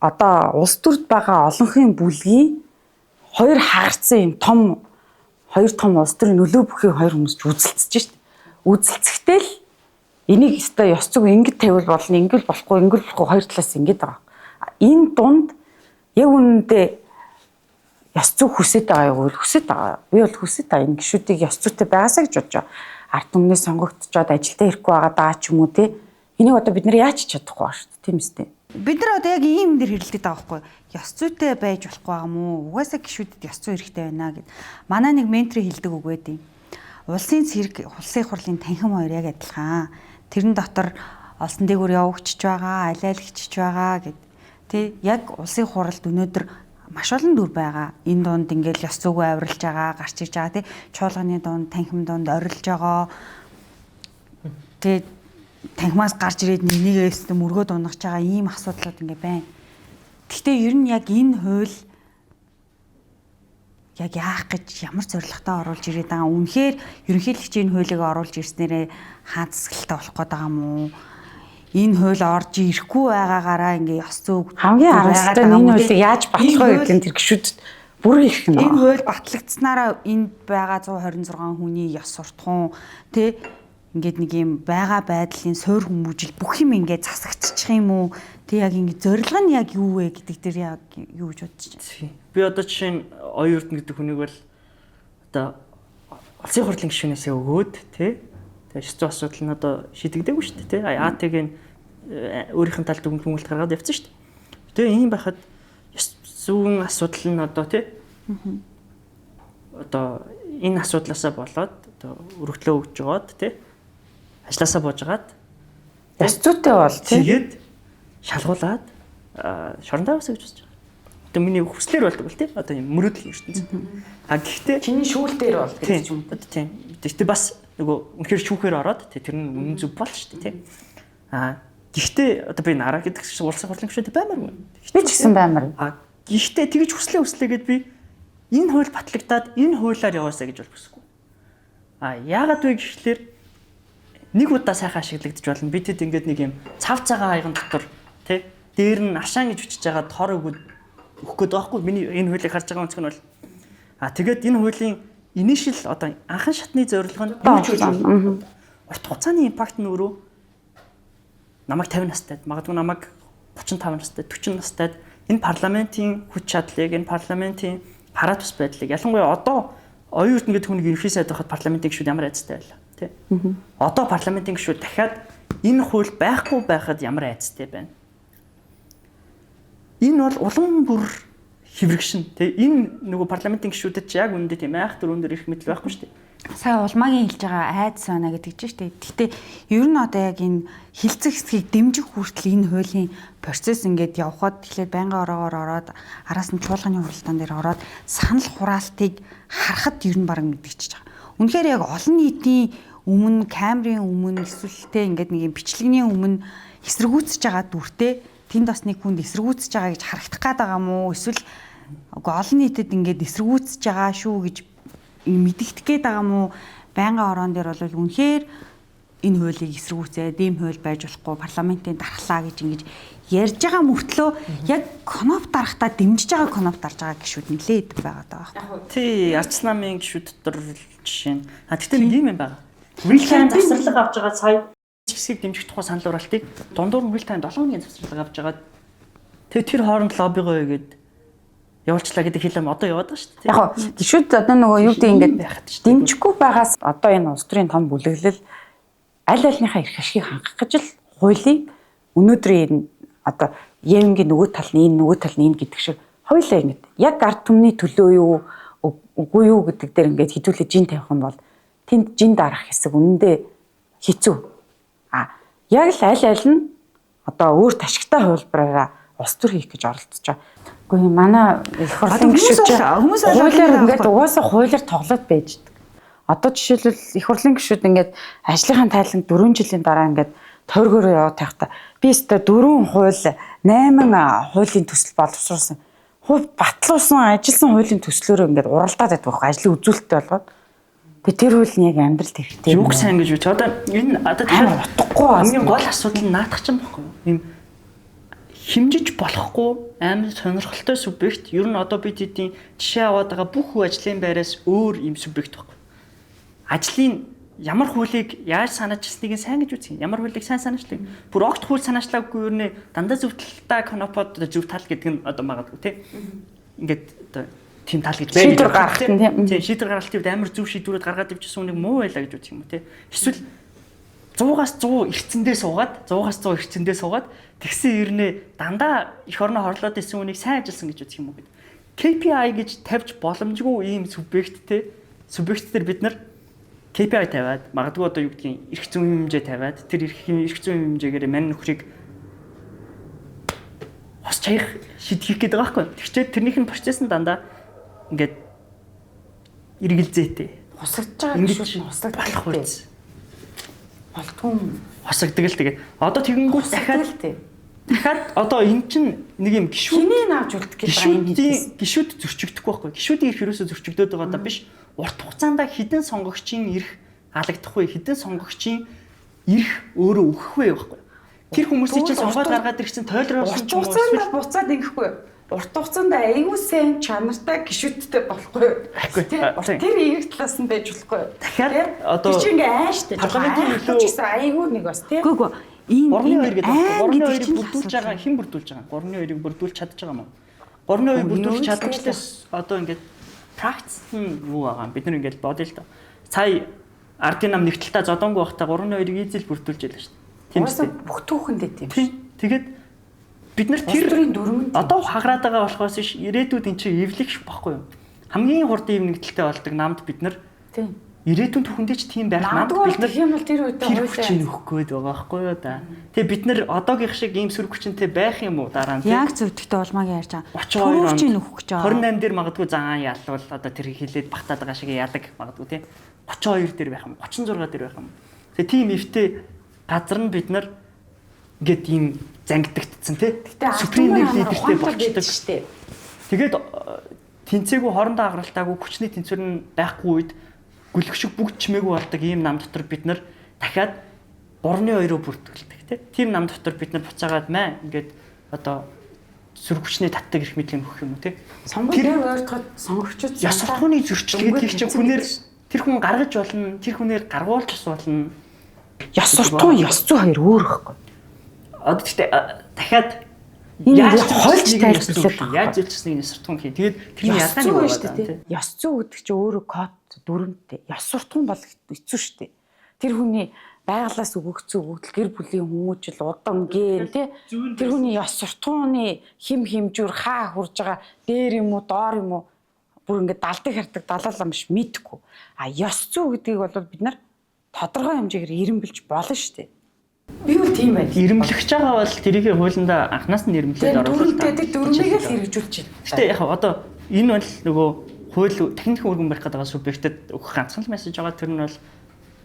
одоо улс төрд байгаа олонхын бүлгийн хоёр хагарцсан юм том улс төрийн нөлөө бүхий хоёр хүмүүс ч үзэлцэж шít. Үзэлцэхдээ л энийг өстой ёс зүг ингэж тавил болно, ингэж болохгүй, ингэж болохгүй хоёр талаас ингэж байгаа. Энэ дунд яг үнэндээ ёс зүг хүсэж байгаа юу? Хүсэж байгаа. Би бол хүсэж байгаа. Энэ гишүүдийг ёс зүйтэй байгаасаа гэж бодож байгаа. Ард түмнээс сонгогдчиход ажилдаа ирэхгүй байгаа даа ч юм уу те. Энийг одоо бид нэр яаж чадахгүй ба шүү дээ. Тийм үстэй. Бид нар одоо яг ийм дээр хэрэлдэт байгаа байхгүй ёс зүйтэй байж болохгүй юм уу? Угаасаа гишүүдэд ёс зүй хэрэгтэй байна гэд. Манай нэг менторын хэлдэг үг байдیں۔ Улсын цэрэг, улсын хурлын танхим хоёр яг адилхан. Тэрэн дотор олсон дээгүүр явагчж байгаа, алиалагчж байгаа гэд. Тэ яг улсын хуралд өнөөдөр маш олон дүр байгаа. Энэ дунд ингээл ёс зүгөө авирлж байгаа, гарч ирж байгаа тий. Чуулганы дунд, танхим дунд орилж байгаа. Тэгээ танхимаас гарч ирээд нэгээс мөргөө дунгаж байгаа ийм асуудлууд ингээ байна. Гэхдээ ер нь яг энэ хууль яг яах гэж ямар зорилготой оруулж ирээд байгаа. Үнэхээр ерөнхийлөгчийн хуулийг оруулж ирснээрээ хаацсгалтай болох гээд байгаа юм уу? Энэ хууль орж ирэхгүй байгаагаараа ингээ ёс зүг хамгийн харамсалтай нь энэ хуулийг яаж батлах вэ гэдэг нь тэр гişүдэд бүр их юм. Энэ хууль батлагдсанараа энд байгаа 126 хүний ёс суртахуун тий ингээд нэг юм байгаа байдлын суур хүмүүжил бүх юм ингээд засагдчих юм уу? Тэг яг ингэ зорилго нь яг юу вэ гэдэг дээр яг юу гэж бодож байна. Би одоо жишээ нь оюун эрдэнэ гэдэг хүнийг бол одоо улсын хурлын гишүүнээсээ өгөөд тий тэгээ шийдвэр асуудал нь одоо шийдэгдээгүй шүү дээ тий АТГ нь өөрийнх нь талд дүгнэлт гаргаад явцсан шүү дээ. Тэгээ ийм байхад зүүн асуудал нь одоо тий одоо энэ асуудлаасаа болоод одоо өргөдлөө өгж жоод тий ажилласаа буужгаад ёс зүйтэй бол тий тэгээд шалгуулад шорондоо авсаа гэж бодож байгаа. Одоо миний хүслээр болдог бол тийм одоо юм мөрөөдөл ертөнцийн. Гэхдээ чиний шүүл дээр бол гэж юм. Одоо тийм. Гэхдээ бас нөгөө үнэхээр шүүхээр ороод тэр нь үнэн зөв бол шүү дээ тийм. Гэхдээ одоо би нараа гэдэг чинь улсын хурлын гишүүнтэй баймааргүй. Би ч гэсэн баймаар. Гэхдээ тэгж хүслээгээд би энэ хууль батлагдаад энэ хуулиар яваасаа гэж бол хүсэхгүй. Яагаад вэ гэхлээр нэг удаа сайхан ашиглагдчих болно. Би тэд ингээд нэг юм цав цагаан хаяган дотор тий дээр нь ашаан гэж бичиж байгаа тор өгөх гээд байхгүй. Миний энэ хуулийг харж байгаа өнцг нь бол тэгээд энэ хуулийн инишл одоо анхан шатны зорилго нь урт хугацааны импакт нь өөрөө намайг 50 настайд магадгүй намайг 35 настайд 40 настайд энэ парламентийн хүч чадлыг энэ парламентийн хараат бус байдлыг ялангуяа одоо оюун эрдэнэ гэдэг хүнийг ерөнхий сайд байхад парламентийн гишүүд ямар айцтай байлаа тий. Одоо парламентийн гишүүд дахиад энэ хууль байхгүй байхад ямар айцтай байна. Энэ бол улам бүр хэврэгшин тий. Энэ нөгөө парламентийн гишүүдэд ч яг үүндээ тийм айхтар өндөр ирэх мэдл байхгүй шүү дээ. Сая улмаагийн хэлж байгаа айдас байна гэдэг чинь шүү дээ. Гэхдээ ер нь одоо яг энэ хилцэх хэсгийг дэмжих хүртэл энэ хуулийн процесс ингээд явхад тэгэхээр байнгын ороогоор ороод араас нь чуулганы хуралдаан дээр ороод санал хураалтыг харахад ер нь бараг мэдчихэж байгаа. Үнэхээр яг олон нийтийн өмнө камерын өмнө эсвэл тэ ингээд нэг юм бичлэгний өмнө эсэргүүцэж байгаа дүртэй тэнд бас нэг хүнд эсэргүүцэж байгаа гэж харагдах гээд байгаа юм уу? Эсвэл олон нийтэд ингээд эсэргүүцэж байгаа шүү гэж мэдэгдэх гээд байгаа юм уу? Байнгын ороон дээр бол үнэхээр энэ хуулийг эсэргүүцээ, дэм хууль байж болохгүй, парламентын дархлаа гэж ингэж ярьж байгаа мөртлөө яг коноп дарахтаа дэмжиж байгаа коноп дарж байгаа гişүүд нэлээд байгаа даа. Тий, арц намын гişүүд дотор жишээ нь. Тэгтээ нэг юм байна. Real time завсарлага авч байгаа сая хэсгийг дэмжих тухай санал хураалтыг дундуур нь real time 7 хоногийн завсарлага авч байгаа. Тэгээ тэр хооронд лоббигоо игээд явуулчлаа гэдэг хэлэм одоо яваад байгаа шүү дээ. Яг гişүүд одоо нөгөө юу гэдэг ингээд дэмжихгүй байгаас одоо энэ улс төрийн том бүлэглэл аль альныхаа эрх ашгийг хангах гэж л хуулийг өнөөдрийн одоо Евингийн нөгөө тал нь энэ нөгөө тал нь энэ гэдэг шиг хоёулаа ингэж яг ард түмний төлөө юу үгүй юу гэдэг дээр ингээд хідүүлээ жин тавих юм бол тэнд жин дарах хэсэг үнэндээ хэцүү. Яг л аль нь одоо өөр ташигтай хувилбараараа улс төр хийх гэж оролдож байгаа. Үгүй манай их хурлын гишүүд хуулиар ингээд угаасаа хуулиар тоглоод байж байгаа. Одоо жишээлбэл их хурлын гишүүд ингээд ажлынхаа тайланд 4 жилийн дараа ингээд тойргоор яваад тахта би өөртөө 4 хууль 8 хуулийн төсөл боловсруулсан. Хууль батлуулсан ажилласан хуулийн төслөөрөө ингээд уралдаад байдаг байхгүй ажлын үзүүлэлттэй болгоод. Тэгээ тэр хууль нь яг амьдралд хэрэгтэй. Юг сайн гэж үуч. Одоо энэ одоо дахиад утгагүй хамгийн гол асуудал нь наадах ч юм байхгүй юу? Ийм химжиж болохгүй амар сонирхолтой субъект ер нь одоо бид эдийн жишээ аваад байгаа бүх ажлын байраас өөр юм субъект байхгүй. Ажлын ямар хуулийг яаж санаачилсныг сайн гэж үзье. Ямар хуулийг сайн санаачлаа. Бүр огт хууль санаачлаагүй юу нэ дандаа зөв талтай конопод зөв тал гэдэг нь одоо магадгүй тий. Ингээд одоо тийм тал гэж байна. Шийдвэр гаргах тийм. Шийдвэр гаргалтыг амар зөв шийдвэрүүд гаргаад ивчихсэн үнийг муу байлаа гэж үзэх юм уу тий. Эсвэл 100-аас 100 эрцэндээ суугаад 100-аас 100 эрцэндээ суугаад тэгсэн ирнэ дандаа эх орноо хорлоод исэн үнийг сайн ажилласан гэж үзэх юм уу гэдэг. KPI гэж тавьж боломжгүй ийм субъекттэй субъекттэр бид нар KPI тавиад магадгүй одоо юу гэдгийг эрх зүйн хэмжээ тавиад тэр эрх зүйн хэмжээгээр мань нөхрийг хос босч хаях шийдэх гээд байгаа байхгүй. Тэгчээд тэрнийх нь процесс нь дандаа ингээд эргэлзээтэй. Хусагдж байгаа гişүүд нь хусагдах байх. Болтгүй хосогдөг л тэгээд одоо тэгэнгүүт дахиад одоо эн чинь нэг юм гişүүд хинээ авч үлдэх гэж гişүүд зөрчигдөхгүй байхгүй. Гişүүдийн ирэх юусоо зөрчигдөд байгаа даа биш. Урт хугацаанд хідэн сонгогчийн ирэх алагдахгүй, хідэн сонгогчийн ирэх өөрөө өгөх вэ байхгүй. Тэр хүмүүсийн чинь сонгоод гаргаад ирсэн тойлроосон ч хугацаанд буцаад ингэхгүй. Урт хугацаанд аягүй сайн чанартай гişүүдтэй болохгүй. Тэр эрэг талаас нь байж болохгүй. Дахиад одоо чи ингээ ааштай. Парламентын нөлөө гэсэн аягүй нэг бас тийм. Гүг энэ 32 гэдэг байна. 32-ыг бүрдүүлж байгаа хэн бүрдүүлж байгаа? 32-ыг бүрдүүлж чадчих байгаа юм уу? 32-ыг бүрдүүлж чадчихлаас одоо ингээд практик нь юу байгаа юм? Бид нар ингээд бодъё л доо. Сая ардын нам нэгтэлтэй зодонгүй байхдаа 32-ыг ийзэл бүрдүүлж ялла шүү дээ. Тийм үү? Бүх түүхэндээ тийм. Тэгээд бид нар тэр одоо хагараад байгаа болохоос ш ирээдүйд эн чинь эвлэх байхгүй юу? Хамгийн хурдан ийм нэгдэлтэй болдог намд бид нар тийм ирээдүйн түүхэндээ ч тийм байх намд бид нар юм бол тэр үед хүчин өгөх гээд байгаа байхгүй юу да. Тэгээ бид нар одоогийн шиг ийм сөрөг хүчинтэй байх юм уу дараа нь яг зөвдөгтэй улмаагийн ярьж байгаа. 32 хүчин өгөх гэж байгаа. 28 дээр магадгүй заан ялвал одоо тэр хилээд багтаад байгаа шиг ядаг магадгүй тийм 32 дээр байх юм 36 дээр байх юм. Тэгээ тийм эвтэй газар нь бид нар ингээд ийм зангидагдсан тий. Суприм лидертэй болчихдог шүү дээ. Тэгээд тэнцээгүй хоорондоо агралтаагүй хүчний тэнцвэр нь байхгүй үед гүлгшиг бүгд чимээгүй болдог ийм нам дотор бид нар дахиад 3-2-оор бүртгэлдэг тий. Тийм нам дотор бид нар буцаагаад маа ингээд одоо сөрөг хүчний татдаг эрх мэдлийг өгөх юм уу тий. Тэр ойртоход сонгогчд яс суртахууны зөрчилгээд хийх чинь хүнээр тэр хүн гаргаж болно, тэр хүнээр гаргуулж болно. Яс суртахуун яс зүй хоёр өөр ихгүй. Одоо тэгтээ дахиад яаж хольж тайлбарлах яаж зөвлөснгийг яс суртахуун хий. Тэгээд тэрний ялгаа нь байна шүү дээ. Яс зүй гэдэг чинь өөрөө код дүрмтэй. Яс суртахуун бол хэцүү шүү дээ. Тэр хүний байгалаас өгөгдсөн өгөгдөл гэр бүлийн хүмүүжил удан гээ тий. Тэр хүний яс суртахууны хим хэмжүүр хаа хурж байгаа дээр юм уу доор юм уу бүр ингээд далдаг хардаг далаалаа биш мэдхгүй. А яс зүй гэдгийг бол бид нар тодорхой хэмжээгээр ирэмбэлж болно шүү дээ. Би бол тийм байна. Ирэмблэж байгаа бол тэрийг хуулиндаа анханаас нь ирэмблээд оруулах. Тэр дүрмийг л хэрэгжүүлж байна. Гэтэ яг одоо энэ бол нөгөө хууль техникийн өргөн барих гэдэг субъектэд өгөх ганцхан мессеж байгаа. Тэр нь бол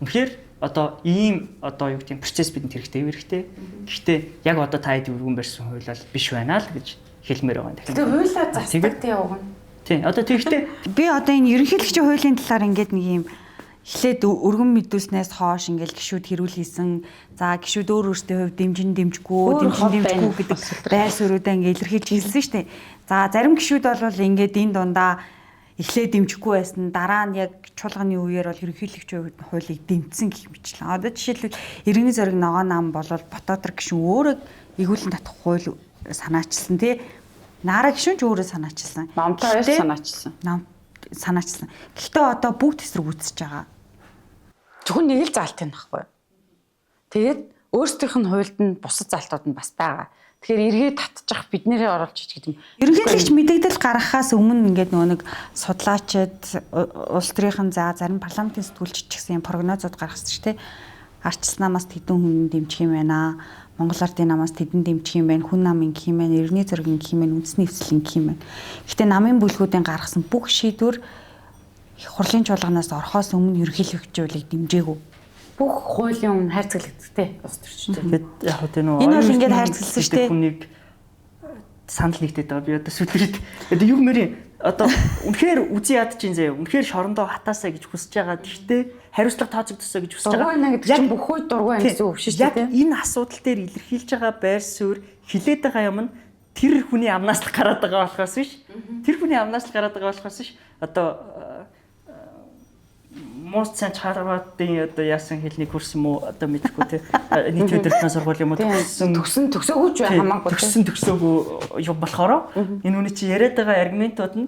үнэхээр одоо ийм одоо юу гэдэг процесс бидэнд хэрэгтэй. Гэхдээ яг одоо та хэд өргөн барьсан хууль бол биш байна л гэж хэлмээр байгаа. Тэгээ хуулиар засдаг явна. Тийм. Одоо тэгвэл би одоо энэ ерөнхийлөгчийн хуулийн талаар ингээд нэг юм эхлээд өргөн мэдүүлснээс хойш ингээл гişүүд хэрүүл хийсэн. За гişүүд өөр өөртөө хувь дэмжингүү гэдэг байр суурьудаа ингээ илэрхийлж хэлсэн шүү дээ. За зарим гişүүд бол ингээд энэ дундаа эхлээд дэмжихгүй байсан. Дараа нь яг чуулганы үеэр бол ерөнхийлөгчийн хуулийг дэмжсэн гэх мэтлээ. Одоо жишээлбэл иргэний зориг ногоо нам бол Бототор гişүн өөрөө игүүлэн татах хууль санаачилсан тий. Наара гişүн ч өөрөө санаачилсан. Намтай хоёр санаачилсан. Гэхдээ одоо бүгд эсрэг үүсэж байгаа. Зөвхөн нэг л заалт юм байхгүй юу? Тэгээд өөрсдийнх нь хуульд нь бусад заалтууд нь бас байгаа. Тэгэхээр эргээд татчих бид нэрээ оруулж ич гэдэг юм. Ерөнхийлөгч мэдээлэл гаргахаас өмнө ингээд нөгөө нэг судлаачид улс төрийн зарим парламентын сэтгүүлч ч гэсэн прогнозууд гаргасан шүү дээ. Арчилсан намаас тэдэн хүн дэмжих юм байна. Монгол ардын намаас тэдэн дэмжих юм байна. Хүн намын гэх юм байна. Иргэний зоригийн гэх юм байна. Үндэсний эвслийн гэх юм байна. Гэхдээ намын бүлгүүдийн гаргасан бүх шийдвэр хурлын чуулганаас орохоос өмнө ерөнхийлөгчүүлийг дэмжээгүй. Бүх хуулийн өмнө хайрцаглагддаг улс төрчтэй. Тэгээд яг хөө тийм энэ бол ингээд хайрцагласан шүү дээ. Хүнийг санал нэгдээд байгаа. Би одоо сүлбэрээд одоо юу мэрийн одоо үнэхээр үзий ядчихин заяа. Үнэхээр шорондоо хатаасаа гэж хүсэж байгаа. Гэхдээ хариуцлага тооцогдосоо гэж хүсэж байгаа. Дургуйна гэдэг чинь бүх үед дургуй гэсэн үг шүү дээ. Яг энэ асуудал дээр илэрхийлж байгаа байр суурь хилээд байгаа юм нь тэр хүний амнаас л гараад байгаа болохоос биш. Тэр хүний амнаас л гараад байгаа болохоос биш. Одоо мост цан чарваатын одоо яасан хэлний курс юм уу одоо мэдхгүй те нийт өдөртний сургууль юм уу төгсөн төгсөөгүй ч хамаагүй төгсөөгүй юм болохоор энэ үний чи яриад байгаа аргументууд нь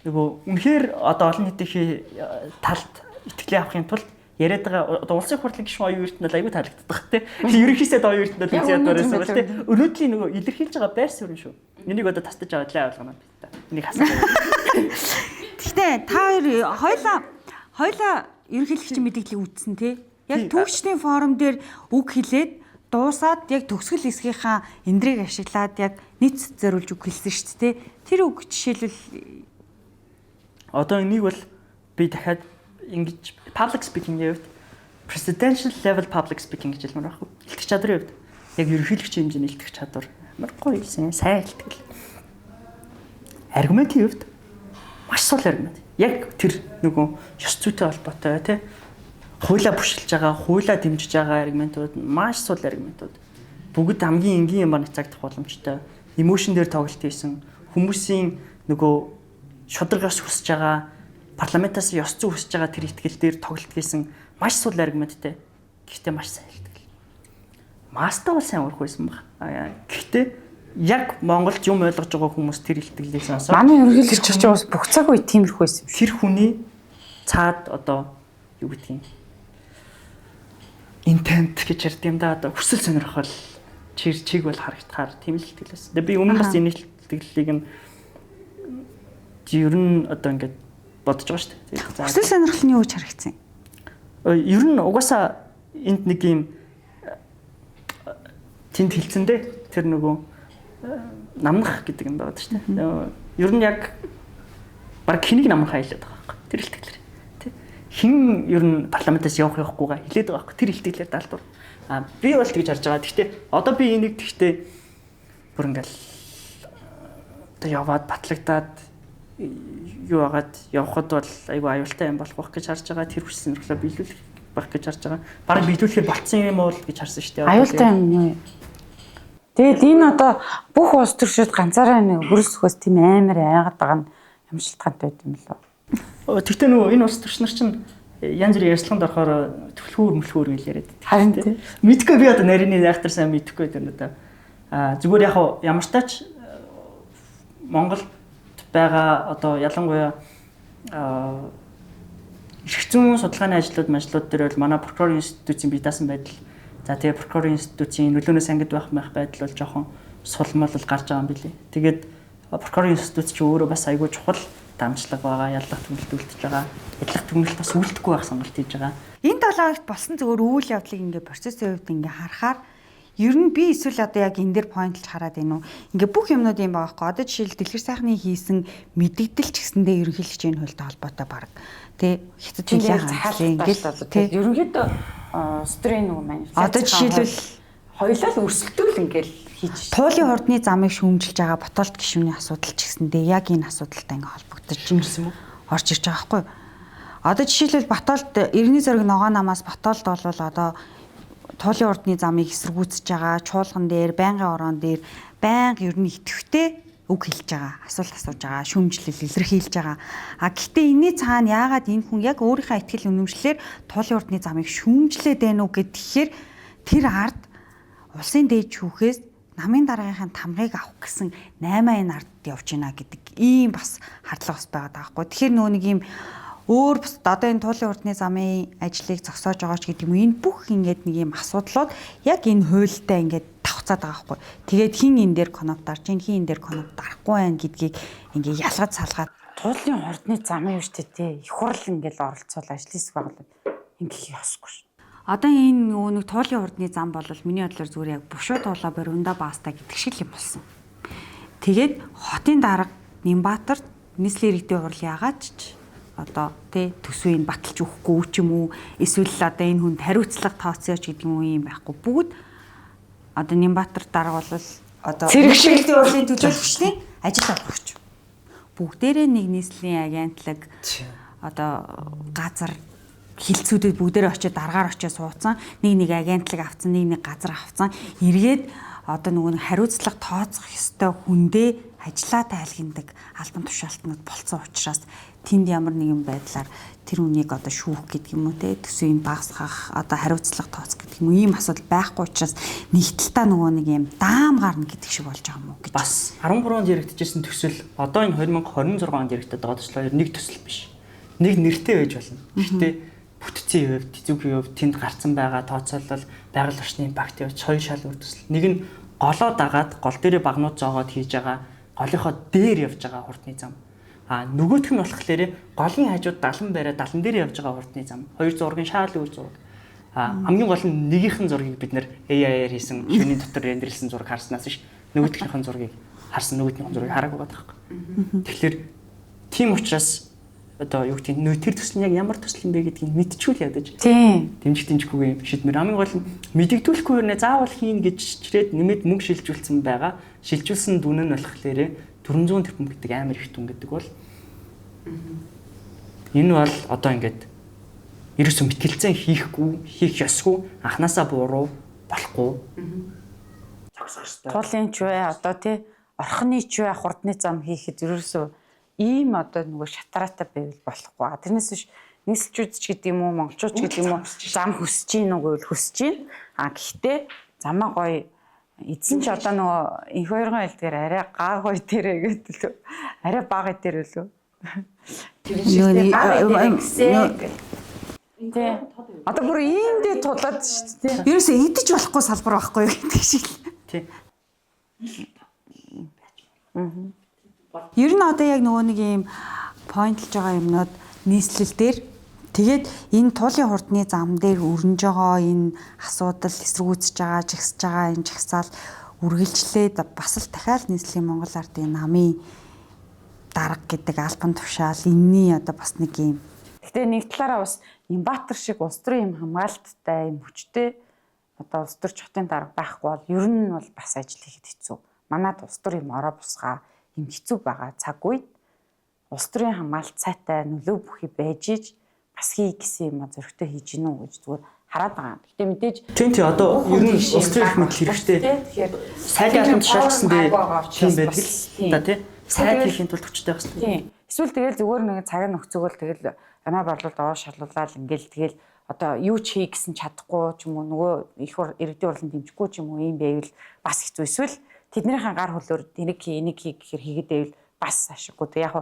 нөгөө үнэхээр одоо олон нийтийн талд итгэлээ авахын тулд яриад байгаа одоо улсын хурлын гишүүн оюун эрдэнэ бол аюу таалагддаг те ерөнхийдөө оюун эрдэнэ л зяад барайсан бол те өнөөдрийн нөгөө илэрхийлж байгаа байр суурь шүү энийг одоо тастаж аваад лээ ойлгоно та энийг хасаа гэхдээ та хоёлаа ерөнхийлөгчийн мэдээллийг үтсэн тий. Яг түүхчдийн форум дээр үг хэлээд дуусаад яг төгсгөл хэсгийнхаа эндрийг ашиглаад яг нийт зориулж үг хэлсэн шүү дээ. Тэр үг жишээлбэл Одоо энийг бол би дахиад ингэж public speaking-ийн хувьд presidential level public speaking гэж хэлмээр байна. Илтгэх чадрын хувьд яг ерөнхийлөгчийн хэмжээний илтгэх чадвар амар гоё юм, сайн илтгэл. Аргументийн хувьд маш сул аргумент. Яг тэр нөгөө ёс зүйтэй холбоотой тий хуулаа бүшилж байгаа, хуулаа дэмжиж байгаа аргументууд маш сул аргументууд. Бүгд хамгийн энгийн юм нацагдах боломжтой. Эмошн дээр тоглолт хийсэн хүмүүсийн нөгөө шударгаас хүсэж байгаа, парламентаас ёс зүй хүсэж байгаа тэр ихтгэл дээр тоглолт хийсэн маш сул аргументтэй. Гэхдээ маш сайн илтгэл. Маста бол сайн урах байсан баг. Гэхдээ яг Монголд юм ойлгож байгаа хүмүүс тэр илтгэлээс сонсоо. Манай ерөнхийлөгч ч бас бүх цаг үе тиймэрхүү байсан. Тэр хүний цаад одоо юу гэдгийг intent гэж ярьд юм да. Одоо хүсэл сонирхол чиг бол харагдахаар тийм л илтгэлээс. Тэгээ би өмнө бас энэ илтгэлийг нь ер нь одоо ингээд бодож байгаа шүү дээ. хүсэл сонирхол нь юу гэж харагдсан? Ер нь угаасаа энд нэг юм тэнд хилцэндээ тэр нөгөө намнах гэдэг юм байна шүү дээ. Ер нь яг баг хэнийг намнах хайлаад байгаа байхгүй. Тэр илтгэлээр. Тэ. Хин ер нь парламентаас явахгүйгаа хилээд байгаа байхгүй. Тэр илтгэлээр даалдвар. Би бол тэгж харж байгаа. Гэхдээ одоо би энийг тэгтээ бүр ингээл одоо яваад батлагдаад юу агаад явхад бол айгүй аюултай юм болох байх гэж харж байгаа. Тэр хүсэл сонирхлоо биелүүлэх байх гэж харж байгаа. Бараг биелүүлэхээр болцсон юм уу гэж харсан шүү дээ. Аюултай юм нэ. Тэгэд энэ одоо бүх улс төрчид ганцаараа нэг хөрөлсөхөөс тийм амар айгаад байгаа нь юм шилтгаантай байт юм лөө. Тэгтээ нөгөө энэ улс төрч нар чинь янз бүрийн ярилцлаганд орохоор төлхөөр гэж яриад байдаг. Харин тийм. Мэдгүй би одоо нарийн реактор сайн мэдгүй байна одоо. Зүгээр яг ямар ч тач Монголд байгаа одоо ялангуяа эрх зүйн судалгааны ажлууд дээр бол манай прокурорын институцийн бие даасан байдал. За тэгээ прокурорын институцийн нөлөөнөөс ангид байх байдал бол жоохон сулмал гарч байгаа юм билий. Тэгээд прокурорын институт ч өөрөө бас айгүй чухал дамжлага байгаа, яллах төгөлд үлдэж байгаа. Яллах төгөлд бас үлдэхгүй байх сонголт хийж байгаа. Энэ 7 хоногт болсон зүгээр үйл явдлыг ингээ процессын хувьд ингээ харахаар ер нь би эсвэл одоо яг энэ дээр поинтлж хараад байна уу? Ингээ бүх юмнууд юм байгаа хгүй. Одоо жишээл дэлгэр сайхны хийсэн мэдэгдэл ч гэсэндээ ерөнхийлөгчийн хуультай холбоотой баг. Тэ хятад хэлээ захиалсан ингээл тэгээд ерөнхийдөө стрийн нөгөө манифест. Одоо жишээлбэл хоёулаа л өрсөлдөөл ингээл хийж. Туулын хордны замыг шүүмжилж байгаа Ботолт гишүүний асуудал ч гэсэндээ яг энэ асуудалтай ингээ холбогдож ирсэн юм уу? Орж ирж байгаа хгүй. Одоо жишээлбэл Ботолт Иргэний зориг ногоо намаас Ботолт бол одоо туулын ордны замыг эсэргүүцэж байгаа, чуулган дээр, байнгын орон дээр байнга ер нь идэвхтэй үг хэлж байгаа, асуулт асууж байгаа, шүүмжлэл илэрхийлж байгаа. Гэхдээ энэний цаана яагаад энэ хүн яг өөрийнхөө ихтгэл үнэмшлэр туулын ордны замыг шүүмжлээд байна уу гэхээр тэр ард улсын дээд шүүхээс намын дараагийнхын тамгыг авах гэсэн 8 ард явж байна гэдэг ийм бас хардлага бас байгаа даахгүй. Тэгэхээр нөгөө нэг ийм өөр одоо энэ туулын ордны замын ажлыг зогсоож байгаа ч гэдэг юм. Энэ бүх ингээд нэг юм асуудлууд яг энэ хуультай ингээд давхцаад байгаа байхгүй. Тэгээд хин энэ дээр конопт дарж, хин энэ дээр конопт дарахгүй байх гэдгийг ингээд ялгаж салгаад Туулын ордны зам юм шүү дээ. Их хурл ингээд оролцоол ажил хэсэг байгалаа. Ингээд ясгүй ш. одоо энэ нөгөө нэг туулын ордны зам бол миний бодлоор зүгээр яг бушуу туулаа борунда бааста гэдэг шиг юм болсон. Тэгээд хотын дарга Нямбатар нийслэлийн иргэдийн хурал яагаад ч одоо тий төсвийг баталж өгөхгүй ч юм уу эсвэл одоо энэ хүнд хариуцлага тооцооч гэдэг юм уу юм байхгүй бүгд одоо Нямбатар дарга бол одоо нийслэлийн хурлын төлөөлөгчдийн ажил олгогч бүгдээрээ нэг нийслэлийн агентлаг одоо газар хилцүүдэд бүгдээрээ очиж даргаар очиж суудсан нэг агентлаг авцсан нэг газар авцсан эргээд одоо нөгөө хариуцлага тооцох ёстой хүндээ ажиллаа тайлгнадаг албан тушаалтнууд болцсон учраас тэнд ямар нэгэн байдлаар тэр үнийг одоо шүүх гэдэг юм уу те төсвийг багасгах одоо хариуцлага тооцох гэдэг юм уу ийм асуудал байхгүй учраас нэгдэлтаа нөгөө нэг юм даам гарна гэдэг шиг болж байгаа юм уу гэж бас 13 онд яригдчихсэн төсөл одоо энэ 2026 онд яригдаад байгаа төслөөр нэг төсөл биш нэг нэртэй байж болно гэхдээ бүтцийн хувьд тэзүүгийн хувьд тэнд гарцсан байгаа тооцоолол байгаль орчны импакт явж хоёр шал үр төсөл нэг нь голоо дагаад гол дээрээ багнууд зоогоод хийж байгаа голынхоо дээр явж байгаа хурдны зам нөгөөх нь болохоор голын хажууд далан бариад далан дээр явж байгаа хурдны зам 200 ургийн шаалын үр зураг Хамгийн гол нь нэгийнхэн зургийг бид нэр AI-аар хийсэн шөнийн дотор рендерлсэн зураг харснаас биш нөгөөдгийнхээ зургийг харсан нөгөөдгийнхээ зургийг хараагүй байгаа байхгүй. Тэгэхээр тийм учраас одоо юу гэдэг нь тэр төсөл нь яг ямар төсөл юм бэ гэдгийг мэдчихвэл ядаж. Тийм. Дэмжих шийдмэр хамгийн гол нь мэдэгдүүлэхгүй нэ заавал хийн гэж чирээд нэмээд мөнгө шилжүүлсэн байгаа. Шилжүүлсэн дүн нь болохоор 400 тэрбум гэдэг амар их дүн гэдэг бол энэ бол одоо ингээд ерөөсөө мэтгэлцэн хийх ёсгүй анханасаа буруу болохгүй. Туулын ч бай одоо тий орхны ч бай хурдны зам хийхэд ерөөсөө ийм одоо нөгөө шатараатай байвал болохгүй. Тэрнээс биш нийслэлчүүд ч гэдэг юм уу, монголчууд ч гэдэг юм уу зам хүсэж гин үгүй хүсэж гин. Гэхдээ замаа гоё эзэн ч одоо нөгөө их хоёрын хэлдгээр арай гаа гоё дээрээ гэдэг лөө. Арай бага дээр үлээ. Тэр шиг тий. Одоо бүр иймдээ тулаад шүү дээ. Ерөөсөө идэж болохгүй салбар байхгүй гэдэг шиг. Тий. Ер нь одоо яг нөгөө нэг юм поинтлж байгаа юмнууд нийслэл дээр тэгээд энэ туулын хурдны зам дээр өрнөж байгаа энэ асуудал эсэргүүцэж байгаа, жигсэж байгаа энэ жагсаал үргэлжлээд бас л дахиад нийслэлийн Монгол ардын намын дарга гэдэг албан тушаал энэний одоо бас нэг юм. Гэхдээ нэг талаараа бас Имбатар шиг улс төрийн юм хамгаалттай юм хүчтэй одоо улс төрч хотын дарга байхгүй бол ер нь бол бас ажил хийхэд хэцүү. Манайд улс төрийн ороо бусгаа юм хэцүү байгаа цаг үед улс төрийн хамгаалалт сайтай нөлөө бүхий байж иж бас хий гэсэн юм зөрөгтэй хийж гинүү гэж зүгээр хараад байгаа. Гэтэ мэдээж тийм одоо ер нь улс төрийн мэдл хэрэгтэй. Тэгэхээр сайд албан тушаалчсандээ тийм байдаг л да тий. Сайд хийхин тулд хүчтэй байх хэрэгтэй. Тийм. Эсвэл тэгэл зүгээр нэг цаг нь өгцөгөл тэгэл амиа борлуулалт овоо шалуулаад ингээл тэгэл одоо юу ч хий гэсэн чадахгүй ч юм уу нөгөө их иргэдийн урлан дэмжихгүй ч юм уу юм байвал бас хэцүү. Эсвэл тэднийхэн гар хөлөөр энийг хий гэхээр хийгээд байвал бас ашиггүй. Тэг яг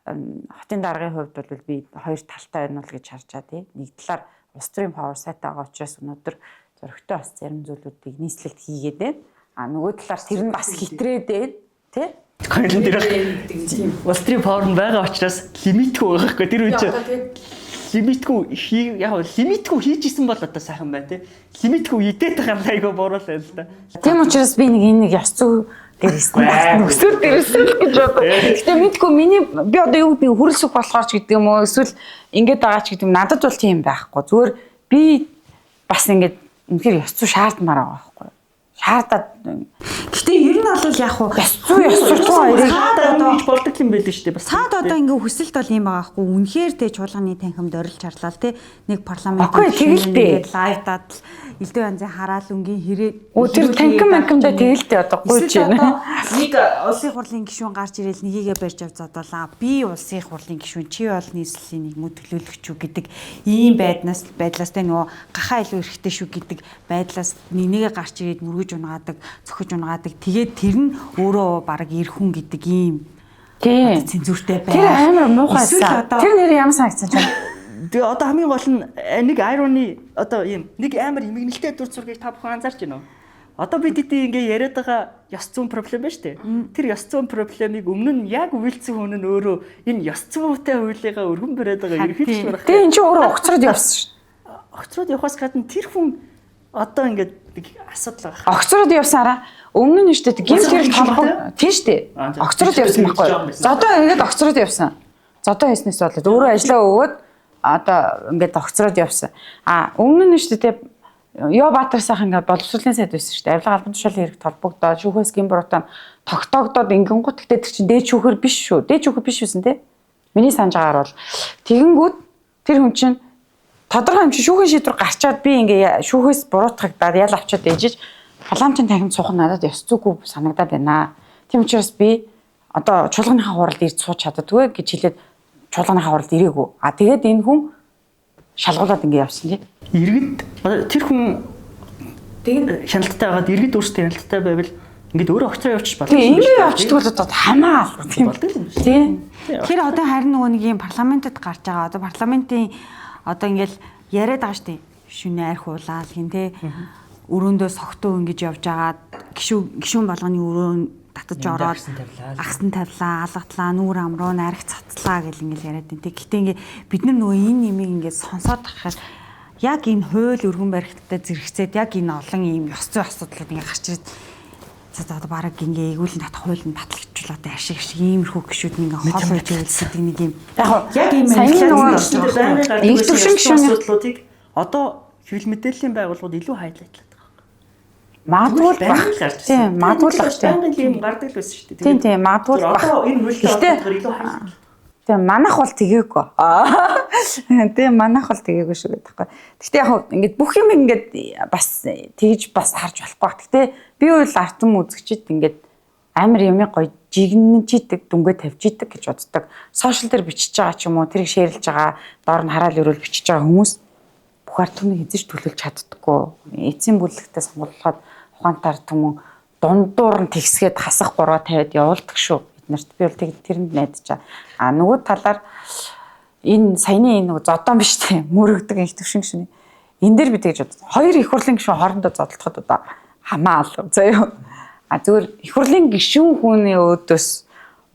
хотын даргын хувьд бол би хоёр талтай байна л гэж харж байгаа тий. Нэг талаар улс төрийн павер сайтай байгаа учраас өнөөдөр зөрөгтэй бас зарим зүйлүүдийг нийслэлд хийгээд байна. А нөгөө талаар тэр нь бас хитрээд байна тий. Хоёрын дээр улс төрийн павер нь байгаа учраас лимитгүй байгаа хгүй тэр үуч лимитгүй яг лимитгүй хийжсэн бол одоо сайхан байна тий. Лимитгүй идээд байгаа юм айгаа буруул байл л да. Тийм учраас би нэг энэ ёс зүй дээр ирсэн. Өсвөр дээр ирсэн гэж бодоо. Гэтэ мэдгүй би одоо юу гэдэг хүрэлцэх болохоор ч гэдэг юм уу эсвэл ингэж байгаа ч гэдэг юм надад бол тийм байхгүй. Зүгээр би бас ингэж үнэхээр ёс зүй шаардмаар байгаа байхгүй. Шаардаад. Гэтэ ер нь бол яг хуу ёс зүй одоо болдог юм байл шүү дээ бас. Цаад одоо ингээ хүсэлт бол юм байгаа хгүй. Үнэхээр тэ чуулганы танхимд орилж харлаа тэ нэг парламент тэгээд лайвдаад элдв янзын хараал өнгийн хэрэг тэр танхимдаа тэгэлтэй одоо гуйж байна. Нэг улсын хурлын гишүүн гарч ирэл нёгийгээ барьж авч задуулаа. Би улсын хурлын гишүүн чи бол нийслэлийн нэгмүү төлөөлөгч үү гэдэг ийм байдлаас тэ нөгөө гахаа илүү эрэхтэй шүү гэдэг байдлаас нэгнийгээ гарч ирээд мөргөж унаадаг, цохиж унаадаг. Тэгээд тэр нь өөрөө баг ир хүн гэдэг ийм цензуртэй байна. Тэр амар муухайсаа. Тэр нэр ямар санагдсан ч Тэгээ одоо хамгийн гол нь нэг irony одоо ийм нэг амар имэгнэлтэй дүр зургийг та бүхэн анзаарч байна уу? Одоо бид ингээ яриад байгаа ёс зүйн проблем байна шүү дээ. Тэр ёс зүйн проблемыг өмнө нь яг үйлцэн хүн нь өөрөө энэ ёс зүйтэй хуулигаа өргөн бариад байгаа ерөнхийлөгч байх. Тэгээ эн чинь өөрөө огцроод явсан шүү. Огцроод явахаас гадна тэр хүн одоо ингээд нэг асуудал байгаа. Огцроод явсараа өмнө нь шүү дээ гэмт хэрэг толгой тийм шүү дээ. Огцроод явсан байхгүй юу? Зодоо ингээд огцроод явсан. Зодоо хийснээс болоод өөрөө ажиллаа өгөөд одоо ингээд огцроод явсан. Өмнө нь шүү дээ Ёо Баатар сайхан ингээд боловсролын сайд байсан шүү дээ. Авилга албан тушаалын хэрэг толбогдоод шүүхээс гимбурутаа тогтоогдоод ингэнгүүт гэхдээ тэр чинь дээд шүүхэр биш шүү. Дээд шүүхэр биш байсан те. Миний санаж байгаагаар бол тэгэнгүүт тэр хүн чинь тодорхой юм чи шүүхийн шийдвэр гарчаад би ингээ шүүхээс буруутгагдаад ял авчаад ээжиж парламентын танхимд суух надад ёс зүйгүй санагдаад байна. Тийм учраас би одоо чуулганыхаа хуралд ирж сууч чаддаггүй гэж хэлээд чуулганыхаа хуралд ирээгүй. Тэгээд энэ хүн шалгуулад ингээ явсан тий. Иргэд тэр хүн тэгээд хяналттай байгаад иргэд өөрсдөө хяналттай байвал ингээд өөрөө огцроо явчих болно. Тийм ингээ явчихдаг бол одоо хамаа тийм болдог юм шүү. Тийм. Тэгэхээр одоо харин нөгөө нэг юм парламентод гарч байгаа. Одоо парламентын одоо ингээл яриад байгаа шүү дээ. Шүнэ арх уулаал гин тий. Өрөөндөө согтуу ингэж явж байгаа гişүүн болгоны өрөөнд татаж ороод агсан тавилаа, алгатлаа, нүүр амруу, нариг цацлаа гэл ингээл яриад байна. Гэхдээ ингээ бид нар нөгөө энэ нэмийг ингээ сонсоод тахаар яг энэ хууль өргөн барихтаа зэрэгцээд яг энэ олон ийм ёс зүйн асуудлууд ингээ гарч ирээд за одоо бараг ингээ ээгүүлэн татах хууль нь батлагдчихлаа одоо ашиг иймэрхүү гişүүд ингээ хол байж үлдсэдэг нэг юм яг ийм их төвшин асуудлуудыг одоо хэвлэл мэдээллийн байгууллагууд илүү хайлтлаад магадгүй баг. Тийм, магадгүй л байна. Тийм гардаг л байсан шүү дээ. Тийм, магадгүй баг. Одоо энэ хөлтэй илүү хайлт. Тийм, манайх бол тгээггүй. Тийм, манайх бол тгээггүй шүү гэдэг байхгүй. Гэхдээ яг ингээд бүх юм ингээд бас тэгж бас харж болохгүй. Гэхдээ би бол арт юм үзэгчид ингээд амар юм гоё жигнэжидэг дүнгээ тавьж идэг гэж боддог. Сошиал дээр бичиж байгаа ч юм уу, тэрийг шеэрлж байгаа, доор нь хараал өрөөл бичиж байгаа хүмүүс бүх арт түмнийг эзэж төлөвлөж чаддаггүй. Эцсийн бүлэгтээ сонгуулахад ухаантар түмэн дундуур нь тэгсгээд хасах гураа тавиад явуулдаг шүү. Биднэрт би бол тэрэнд найдаж байгаа. Нөгөө талаар энэ саяны энэ нөгөө зодон биш тийм мөрөгдөг их төвшин гişүний. Энэ дээр би тэгж бодсон. Хоёр их хурлын гişүн хоорондоо зодтолоход одоо хамаал заяа. Зүгээр их хурлын гişүн хүний өөдөөс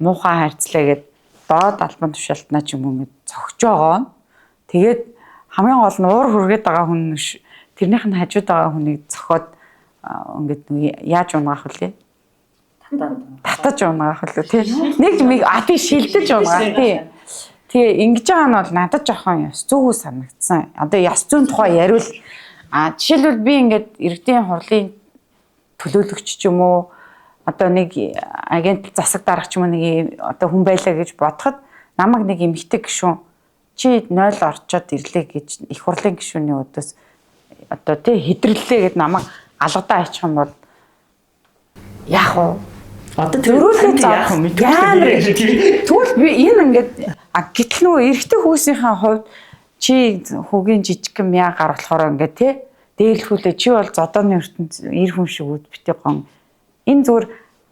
муухай харьцлаа гэд доод албан тушаалтнаа ч юм уу ингэ цогж байгаа. Тэгээд хамгийн гол нь уур хүргээд байгаа хүн тэрнийх нь хажууд байгаа хүнийг цохоод ингээд яаж унгаах вүлээ? Татаж унгаах вүлээ тий. Нэг миг би шилдэж унгаах тий. Тэгээ ингэж байгаа нь бол надад жоохон ёс зүйгүй санагдсан. Одоо ёс зүйн тухай яриул. Жишээлбэл би ингээд иргэдийн хурлын төлөөлөгч ч юм уу одоо нэг агент засаг дарга ч юм уу нэг одоо хүн байлаа гэж бодоход намайг нэг эмгтэг гişүн чи 0 орчоод ирлээ гэж их хурлын гишүүний өдөөс одоо тий хэдэрлээ гэд намайг алгадаа хийчих юм бол яах вэ? Одоо төрүүлээ яах вэ? Тэгвэл би энэ ингээд гэтэл нөгөө эрэгтэй хүүсийнхээ хувьд чи хүүгийн жижигхэн мягаар болохоор ингээд тий дээлхүүлээ чи бол зодооны ертөнд эр хүн шиг үд битээ гон энэ зүгээр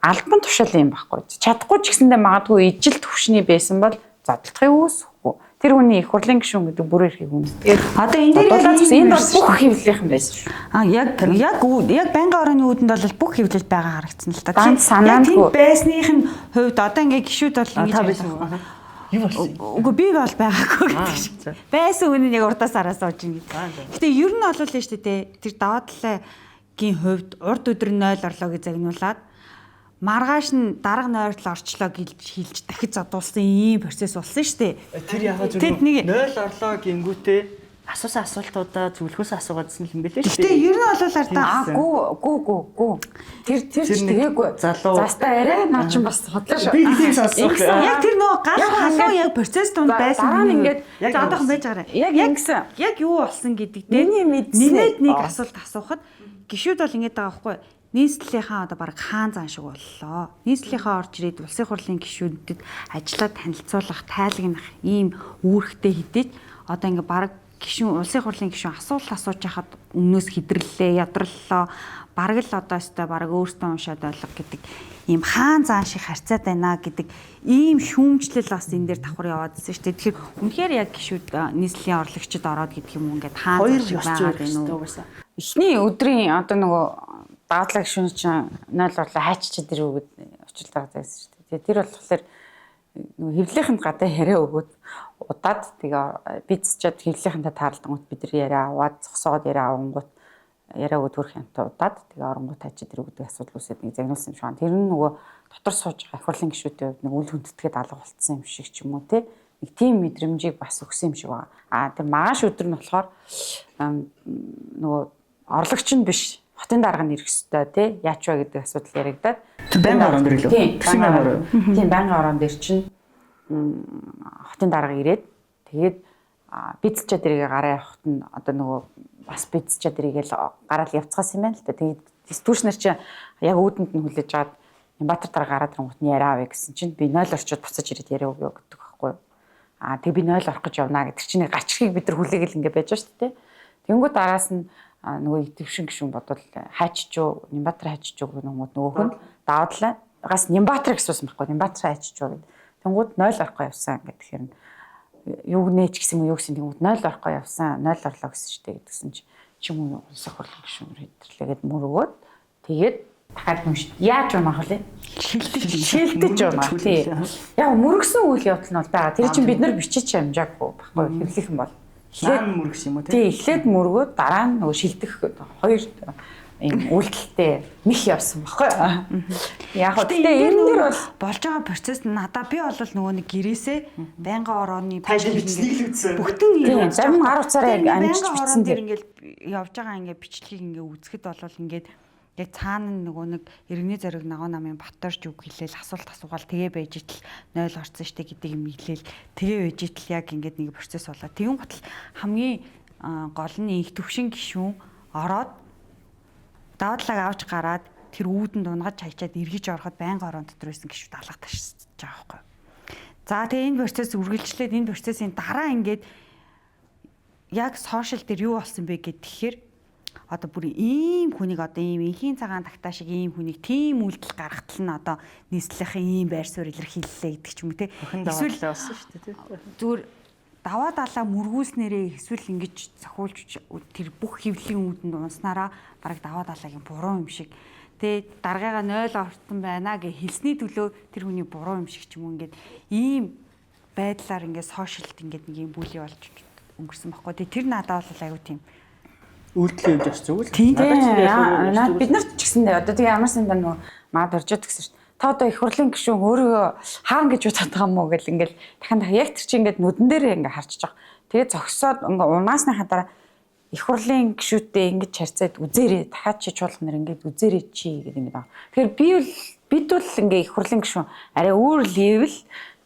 албан тушаал юм байхгүй чадахгүй ч гэсэндээ магадгүй ижил төвшний байсан бол зодтолтохын үүсэхгүй тэр хүний их хурлын гишүүн гэдэг бүр эрхийг үндэтгэл одоо энэ дээр энэ бол бүх хэвлэлийнхэн байсан шүү яг байнгын орны үүдэнд бол бүх хэвлэл байгаа харагдсан л та тийм санаандгүй байсных нь хувьд одоо ингээ гişүүд бол ингэж байсан юу болсон? Үгүй би бол байгаагүй гэдэг шиг. Байсан үнэн яг урдаас араас сууж ин гэдэг. Гэтэ ер нь олвол л шүү дээ. Тэр даваа талаагийн хувьд урд өдөр 0 орлоо гэж загнуулаад маргааш нь дарга нойртол орчлоо гэж хэлж дахиж задуулсан ийм процесс болсон шүү дээ. Тэр яагаад зөв 0 орлоо гингүүтээ асуусан асуултуудаа зөвлөхөөс асуугаадсан юм бэлээ шүү дээ. Гэтэ ер нь олвол гүү. Тэр тэгээгүй. Застаа арай наа чи бас хотлоо шүү. Би хэлийг сонсох. Яг тэр нөгөө гал халуун яг процесс донд байсан. Дараа нь ингээд заадах байж байгаа. Яг ингэсэн. Яг юу болсон гэдэг дээр нэмээд нэг асуулт асуухад гişүүд бол ингэж байгаа байхгүй. Нийслэлийнхаа одоо баг хаан зан шиг боллоо. Нийслэлийнхаа орж ирээд улсын хурлын гишүүдэд ажиллаад танилцуулах, тайлагнах ийм үүрэгтэй хідэж одоо ингээ баг гишүүн улсын хурлын гишүүн асуулт асууж хахад өмнөөс хэдэрлээ, ядраллаа. Бараг л одоо өстой бараг өөртөө уншаад ойлго гэдэг ийм хаан зан шиг харьцаад байна гэдэг ийм шүүмжлэл бас энэ дээр давхар яваадсэн шүү дээ. Тэгэхээр үнэхээр яг гишүүд нийслэлийн орлогчид ороод гэдэг юм ингээд хаан зан шиг байгаад байна уу? Эхний өдрийн одоо нөгөө дадлаг гишүүн чинь 0 орлоо хайчиж дэрүү гэд очилдаг байсан шүү дээ. Тэр болохоор нөгөө хэвлэлийнхэнд гадаа яриа өгөөд удаад тэгээ бизнесчд хэвлэлийнхэнтэй таарлангууд бид нар яриа аваад зогсоогоод яриа авангууд яриа өгөх хянтаа удаад тэгээ оронгууд хайчиж дэрүү гэдэг асуудал үүсээд нэг загнуулсан юм шиг. Тэр нь нөгөө дотор сууж байгаа их хурлын гишүүдийн хувьд нэг үл хүндэтгээд алга болцсон юм шиг ч юм уу те нэг тийм мэдрэмжийг бас өгсөн юм шиг байна. Тэр маргааш өдөр нь болохоор нөгөө орлогч нь биш хотын дарга нь ирэх ёстой тий яач вэ гэдэг асуудал яригадаад байнгын орон дээр лөө тийм байнгын орон дээр чинь хотын дарга ирээд тэгээд бидэлчээ дэрийг гараа явахт нь одоо нөгөө бас бидэлчээ дэрийгэл гараал явцгаас юм байна л да. Тэгээд дистүүшнэр чинь яг үүдэнд нь хүлээж аваад Нямбатар дарга гараад ирэнгүүт нь яриа авъя гэсэн чинь би 0 орчууд буцаж ирээд яриа өгөө гэдэг байхгүй юу. Тэг би 0 орох гэж явнаа гэдэг чинь гачрхийг бид нар хүлээгээл ингэ байж байгаа шүү дээ. Тэнгүүд араас нь нөгөө төвшин гişүн бодвол хайчиж юу Нямбатар хайчиж юу гэх юм уу нөгөөх нь даваадлаа гас Нямбатар гэсэн байхгүй Нямбатар хайчиж юу гэдэг. Тэнгүүд 0 орохгүй явсан гэхээр юу нээч гэсэн юм юу гэсэн тэнгүүд 0 орохгүй явсан 0 орлоо гэсэн шүү дээ гэдгсэн чи юм уу улсын хурлын гишүүн хэдэрлээгээд мөрөгөөд тэгээд дахиад нүш яаж унах вэ? Шилдэж унах тий. Яг мөрөгсөн үйл явдал нь бол байгаа. Тэр чинь бид нар бичиж амжаагүй байхгүй хэвлэх юм бол Лаан мөр гэсэн юм уу тий эхлээд мөргөө дараа нь нөгөө шилдэх хоёр ийм үйлдэлтэй мих явсан баггүй. Яг хөө тэгээ энэ дэр бол болж байгаа процесс надаа би бол нөгөө нэг гэрээсээ байнгын орооны бичлэгийг бүгдэн зарим гар утсаараа амжилт бичсэн дээр ингээд явж байгаа ингээд бичлэгийг ингээд үзэхэд бол ингээд яг цаана нөгөө нэг иргэний зориг нагоо намын Батөрч үг хэлээл асуулт асуугаал тэгээ байж итл 0 орсон штэ гэдэг юм хэлээл тэгээ байж итл яг ингээд нэг процесс болоо. Тэгүн готл хамгийн гол нь их төвшин гишүүн ороод даваадлаг авч гараад тэр үүдэн дунгаж хайчаад эргэж ороход байнга орон дотор байсан гişүүд алга ташиж байгаа байхгүй. За тэгээ энэ процесс үргэлжлээд энэ процессын дараа ингээд яг сошиал дээр юу болсон бэ гэхээр одоо бүр ийм хүнийг одоо ийм инхийн цагаан тагтаа шиг ийм хүнийг тийм үйлдэл гаргатал нь одоо нийслэлийн ийм байр суурь илэрхийллээ гэдэг ч юм уу те. Эсвэл болсон шүү дээ. Зүгээр даваа далаа мөргүүлснээрээ эсвэл ингэж цохиулж тэр бүх хөвлийн үүдэнд унснараа бараг даваа далаагийн буруу юм шиг. Тэгээ даргаагаа 0 ортон байна гэж хэлсний төлөө тэр хүний буруу юм шиг ч юм уу ингээд ийм байдлаар ингээд сошиалд ингээд нэг юм бүлий болж өнгөрсөн байхгүй. Тэгээ тэр надад бол аюу тийм үйлдэл явж зүгэл. Наад бид нарт ч гэсэн одоо тэгээ ямар сандаа нөгөө маад оржод гэсэн шүү дээ. Та одоо их хурлын гишүүн өөрөө хаан гэж бодоод байгаа юм уу гэл ингээл дахин яг тэр чинь ингээд нүдэн дээр ингээд харчиж байгаа. Тэгээ зогсоод ингээ унаасныхаа дараа их хурлын гишүүдтэй ингэж харьцаад үзээрээ дахиад чи чуулган нар ингээд үзээрээ чи гэдэг юм байна. Тэгэхээр бид бол ингээ их хурлын гишүүн арай өөр левел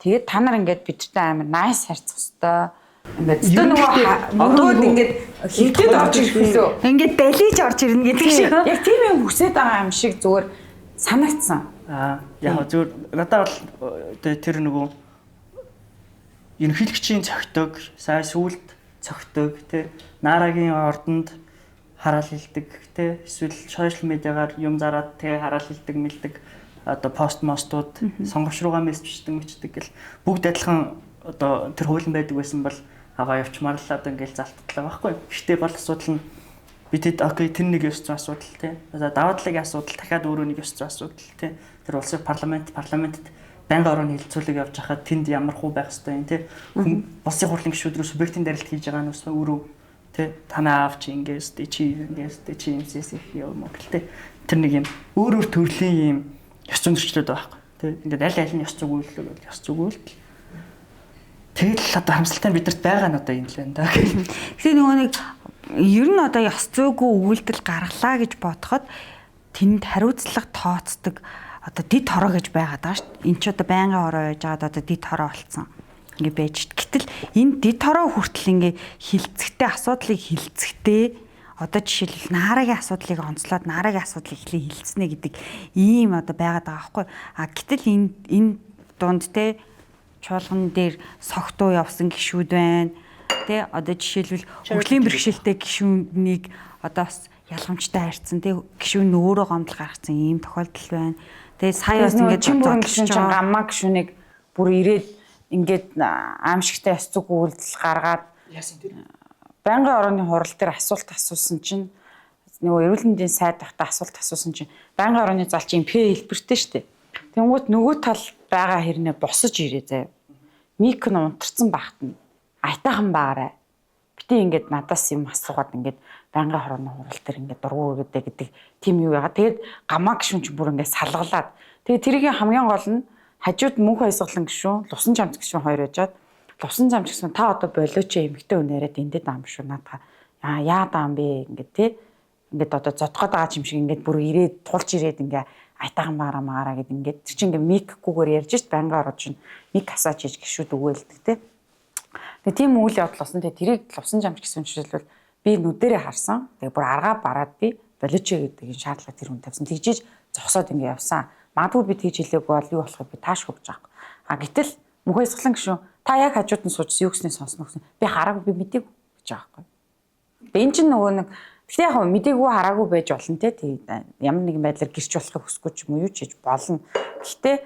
тэгээд та нар ингээд бидтэй амар найс харьцах хэвээр ингээд зөв нөгөө ингээд хилтэд орж ирэх лөө. Ингээд далиж орж ирнэ гэдэг шиг. Яг тийм юм хүсэж байгаа юм шиг зүгээр санагдсан. Яг зүгээр надад бол тэр нөгөө ерөнхийлөгчийн цогтөг, сая сүлд цогтөг тий наарагийн ордонд хараал хилдэг тий эсвэл сошиал медиагаар юм зараад тий хараал хилдэг мэлдэг одоо пост мостууд сонгогч руугаа мессеждэг мичдэг гэл бүгд адилхан одоо тэр хуулийн байдаг байсан бол аваа явчмаар л одоо ингээл залттлаа байхгүй. Гэхдээ бол асуудал нь бидэд окей тэр нэг ёс зүйн асуудал тий. За даваатлагын асуудал дахиад өөрөө нэг ёс зүйн асуудал тий. Тэр улсын парламентд байнгын орооны хилцүүлэг явж хахад тэнд ямар хуу байх ёстой юм тий. Улсын хурлын гишүүд рүү субъектийн дарилт хийж байгаа нь усаа өөрөө тий. Танаа авч ингээс чи юмсээс их юм уу гэлтэй. Тэр нэг юм өөр төрлийн юм ёс зүйн зөрчлүүд байхгүй. Тий. Ингээд аль нь ёс зүйн үйлдэл ёс зүйн үйлдэл. Тэгэл одоо хамсалтай бидэрт байгаа нь одоо юм л байна да. Тэгэхээр нөгөө нэг ер нь одоо ёс зүйгүй үйлдэл гаргалаа гэж бодоход тэнд хариуцлага тооцдог одоо дид хороо гэж байгаа даа шүү дээ. Энд ч одоо байнгын ороо байж байгаа одоо дид хороо болцсон. Ингээ байж. Гэтэл энэ дид хороо хүртэл ингээ хилцэгтэй асуудлыг хилцэгтэй одоо жишээлбэл наарагийн асуудлыг онцлоод наарагийн асуудлыг эхлээ хилцнэ гэдэг ийм одоо байгаад байгаа байхгүй. Гэтэл энэ дунд те чуулган дээр согтуу явсан гишүүд байна. Тэ одоо жишээлбэл хөгжлийн бэрхшээлтэй гишүүнийг одоо бас ялгамжтай харьцсан. Тэ гишүүн нь өөрөө гомдол гаргацсан ийм тохиолдол байна. Тэгээ сая бас ингээд чин бүрэн гишүүн чинь гаммаа гишүүнийг бүр ирээд ингээд аимшигтай ёс зүйн үйлдэл гаргаад яасан тэр байнгын орооны хурал дээр асуулт асуусан чинь нөгөө эрүүл мэндийн сайд дахта асуулт асуусан чинь байнгын орооны залчин П хэлбэртэй штэ. Тэнгүүт нөгөө тал байгаа хэрнээ босож ирээ заяа. Мик нь унтарсан багт нь айтайхан баарай. Бити ингээд надаас юм асуугаад ингээд байнгын хорооны хурал дээр ингээд дургу гэдэг тийм юу яагаад тэгээд гамаа гişүн чинь бүр ингээд салгалаад тэгээд тэрийн хамгийн гол нь хажууд мөнх баясгалан гişүн лусан чамц гişүн хоёр яжаад лусан чамц гişүн та одоо болооч эмэгтэй үнээрээ дэндээ даам шүү надаа яа даам бэ ингээд тий ингээд одоо зодгоод байгаа юм шиг ингээд бүр ирээд тулж ирээд ингээд айтайхан баараа гэд ингээд тэр чинь ингээд микгүйгээр ярьж шít байнгын ороо чинь мик асааж хийж гişүүд өгөөлдөг тий. Тэгээ тийм үйл явдал болсон. Тэгээ тэрийг лусан чамч гэсэн жишээлбэл би нүдэрээ харсан. Тэгээ бүр аргаа бараад би болооч гэдэг шаардлага тэр хүн тавьсан. Тэгжиж зогсоод ингэ явсан. Магадгүй би тэгж хэлээгүй бол юу болохыг би таашгүй гэж байгаа. Гэтэл мөнх баясгалан гişүн та яг хажууд нь суужсэн юу гэсний сонсно гэсэн. Би хараагүй би мэдээгүй гэж байгаа байхгүй. Тэгээ эн чинь нөгөө нэг гэхдээ яг мэдээгүй хараагүй байж болно те. Ямар нэгэн байдлаар гэрч болохыг хүсэхгүй ч юм уу юу ч хийж болно. Гэхдээ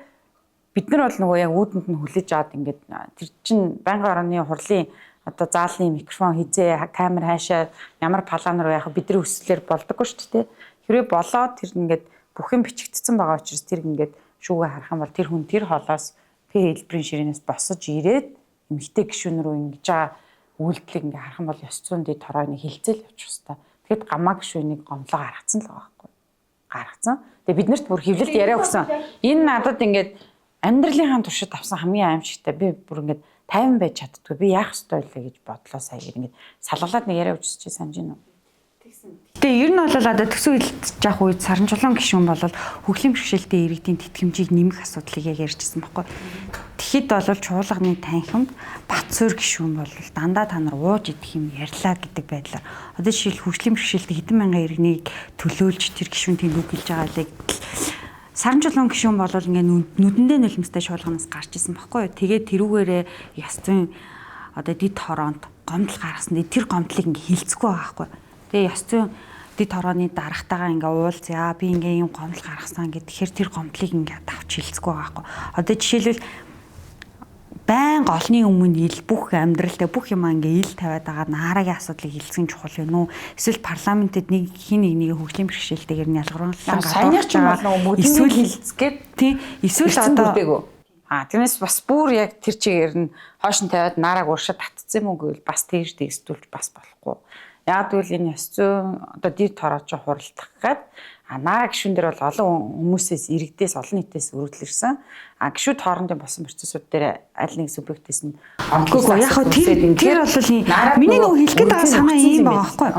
бид нар бол нөгөө яг үүдэнд нь хүлээж аваад ингээд тэр чин байнгын орооны хурлын одоо заалны микрофон хизээ камер хаашаа ямар палан руу яах бидний хүслээр болдоггүй шүү дээ. Хэрвээ болоод тэр ингээд бүх юм бичигдсэн байгаа учраас тэр ингээд шүүгээ харах юм бол тэр хүн тэр холоос П хэлбэрийн ширээнээс босож ирээд эмэгтэй гишүүн рүү ингэж байгаа үйлдэлийг ингээ харах юм бол ёс зүйн дэд тороо нэг хилцэл явуучих хэвээр. Тэгэхэд гамаа гişүнийг гомлоо гаргацсан л байгаа байхгүй. Гаргацсан. Тэгээ бид нарт бүр хэвлэлд яриа өгсөн. Энэ надад ингээд амьдралынхаа туршид авсан хамгийн аимшигтай. Би бүр ингээд 50 байж чаддгүй. Би яах ёстой вэ гэж бодлоо сая ингээд салгалаад нэг яриа өгсөж санаж байна уу? Тэгээ ер нь бол одоо төсөв хилдэж явах үед саран жолоон гишүүн бол хөглийн бэрхшээлтэй иргэдийн тэтгэмжийг нэмэх асуудлыг яг ярьжсэн байхгүй. Тэгэхэд бол чуулганы танхимд Батсуур гишүүн бол дандаа та нар ууж идэх юм ярьлаа гэдэг байдлаар одоо жишээл хөглийн бэрхшээлтэй хэдэн мянган иргэнийг төлөөлж тэр гишүүн тэнд үг хэлж байгаа лэг саран жолоон гишүүн бол ингээ нүдэндээ нулимстай шуулганаас гарч исэн байхгүй. Тэгээд тэрүүгээрээ яс зүйн одоо дид хороонд гомдол гаргасан. Тэр гомдлыг ингээ хилцэхгүй байгаа байхгүй. Тэгээ яс зүйн дид хорооны дарагтайгаа ингээ уулзъя. Би ингээ юм гомдол гаргасан гэхээр тэр гомдлыг ингээ давч хилцэхгүй байгаа байхгүй. Одоо жишээлбэл байнга олны өмнө ил бүх амьдралтай бүх юм ингээ ил тавиад байгаа наарагийн асуудлыг хилцэх чухал юм уу? Эсвэл парламентэд нэг хин нэг хөгжлийн бэрхшээлтэйгээр нь ялгаруулсан гадуур байгаа эсвэл хилцгээд тийм эсвэл одоо тэрнээс бас бүр яг тэр чигээр нь хойш нь тавиад наараг ууршаад татцсан юм уу гэвэл бас тэгж тэгстүүлж бас болохгүй. Яг тэгвэл энэ ёс зүйн одоо дид торооч хуралдах гээд наараг гишүүн дээр бол олон хүмүүсээс иргэдээс олон нийтээс өргөдөл ирсэн. Гишүүд хоорондын босон процессууд дээр аль нэг субъектээс нь онцлог яг тэр бол миний нөгөө хэлэх гээд байгаа санаа ийм байгаа байхгүй.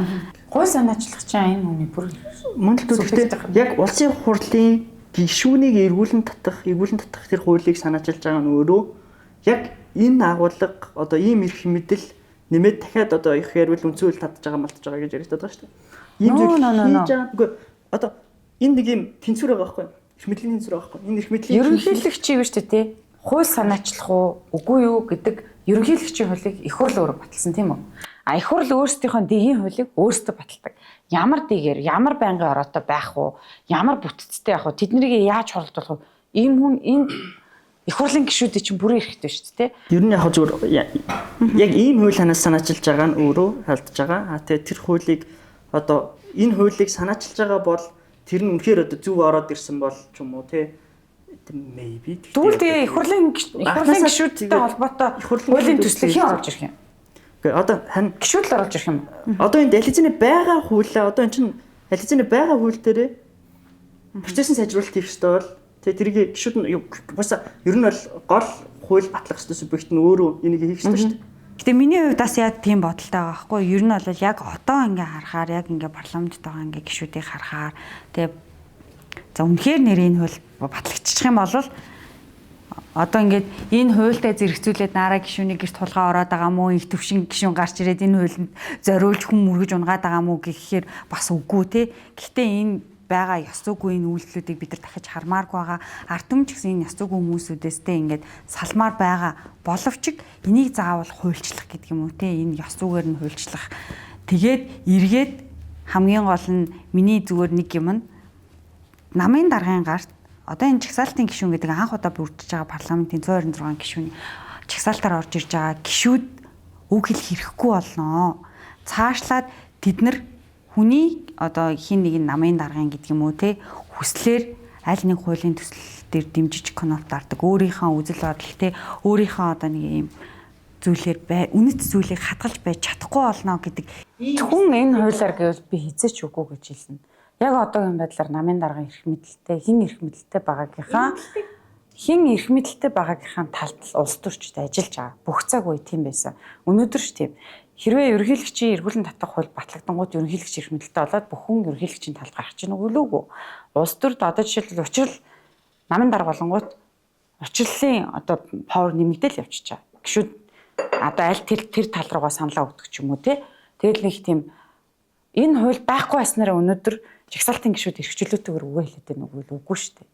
Гой санаачлах чинь энэ хүний бүр мөн л гэхдээ яг улсын хурлын гишүүнийг эргүүлэн татах тэр хуулийг санаачилж байгаа нь өөрөө яг энэ агуулга одоо ийм эрх мэдэл нэмээд дахиад одоо их ярил үнцүүл татж байгаа малтж байгаа гэж яриад байгаа шүү дээ. Ийм зүйл хийж байгаа. Одоо энэ нэг юм тэнцвэр байгаа байхгүй юу? Их мэдлийн тэнцвэр байгаа байхгүй юу? Энэ их мэдлийн ерөнхийлөгч юм шүү дээ тий. Хууль санаачлах уу, үгүй юу гэдэг ерөнхийлөгчийн хуулийг их хурл өөрөө баталсан тийм үү? Их хурл өөрсдийнхөө дэгийн хуулийг өөрсдөө баталдаг. Ямар дэгээр, ямар байнгын ороотой байх уу, ямар бүтцтэй байх уу, тэднийг яаж хуралдуулах вэ? Ийм хүн энэ их хурлын гишүүдийн чинь бүрэн эрэхтэй шүү дээ. Ер нь яг зүгээр яг ийм хууль санаас санаачилж байгаа нь өөрөө халдж байгаа. Тэгээ тэр хуулийг одоо энэ хуулийг санаачилж байгаа бол тэр нь үнэхээр одоо зөв ороод ирсэн бол ч юм уу тий maybe тэгвэл тэгээ их хурлын гишүүдтэй холбоотой хуулийн төслийг хэн оруулж ирэх юм? Гэхдээ одоо хань гишүүд л оруулж ирэх юм. Одоо энэ дэлгэцний байгаа хуулиа одоо энэ чинь дэлгэцний байгаа хууль дээрээ процессын сайжруулалт хийх ёстой бол тэгээ тэрийг гишүүд нь бас ер нь бол гол хууль батлах ёстой субъект нь өөрөө энийг хийх ёстой шүү дээ. Гэтэ миний хувьд бас яг тийм бодолтой байгаа байхгүй. Ер нь бол яг одоо ингээ харахаар яг ингээ парламентд байгаа ингээ гишүүдийг харахаар тэгээ за үнэхээр нэр энэ хууль батлагдчих юм бол одоо ингээд энэ хуультай зэрэгцүүлээд наараа гишүүний гэрт тулгаа ороод байгаа мó их төвшин гишүүн гарч ирээд энэ хуулинд зориулж хүн мөргөж унгаад байгаа мó гэхээр бас үгүй те. Гэхдээ энэ байгаа ёс зүйн энэ үйлдэлүүдийг бид нар дахиж хармааргүй байгаа. Ард түмч гэсэн энэ ёс зүйн хүмүүсүүдээстэй ингээд салмаар байгаа боловч энийг заавал хуульчлах гэдэг юм уу те. Энэ ёс зүйгээр нь хуульчлах. Тэгээд эргээд хамгийн гол нь миний зүгээр нэг юм нь намын даргын гарт одоо энэ чагсаалтын гишүүн гэдэг анх удаа бүрдэж байгаа парламентын 126 гишүүний чагсаалтаар орж ирж байгаа гишүүд үг хэлэх хэрэггүй болноо. Цаашлаад тэд нар хүний одоо хин нэг намын даргын гэдэг юм уу те хүслээр аль нэг хуулийн төсөл дээр дэмжиж конопт ардаг өөрийнхөө үзэл бодол те өөрийнхөө одоо нэг юм зүйлээр үнэт зүйлийг хадгалж байж чадахгүй болно гэдэг. Хүн энэ хуулиар гэвэл би хизээч үгүй гэж хэлнэ. Яг одоогийн байдлаар намын даргын эрх мэдэлтэй хин эрх мэдэлтэй байгаагийнхаа талд улс төрчид ажиллаж байгаа. Бүх цаг үе тийм байсан. Өнөөдөр ч тийм. Хэрвээ ерөнхийлөгчийн эргүүлэн татах хууль батлагдангууд ерөнхийлөгч эрх мэдэлтэй болоод бүхэн ерөнхийлөгчийн талд гарч ийн үгүй. Улс төрд одоо жишээлбэл учрал намын дарга болонгууд учрлын одоо павер нэмэгдэл явчихаа. Гişүүд одоо аль тэр тал руугаа саналаа өгдөг ч юм уу те. Тэгэл нэг тийм энэ хууль байхгүй байснараа өнөөдөр жагсаалтын гишүүд эрхчлөөтэйгээр үгээ хэлээд байна үгүй шүү дээ.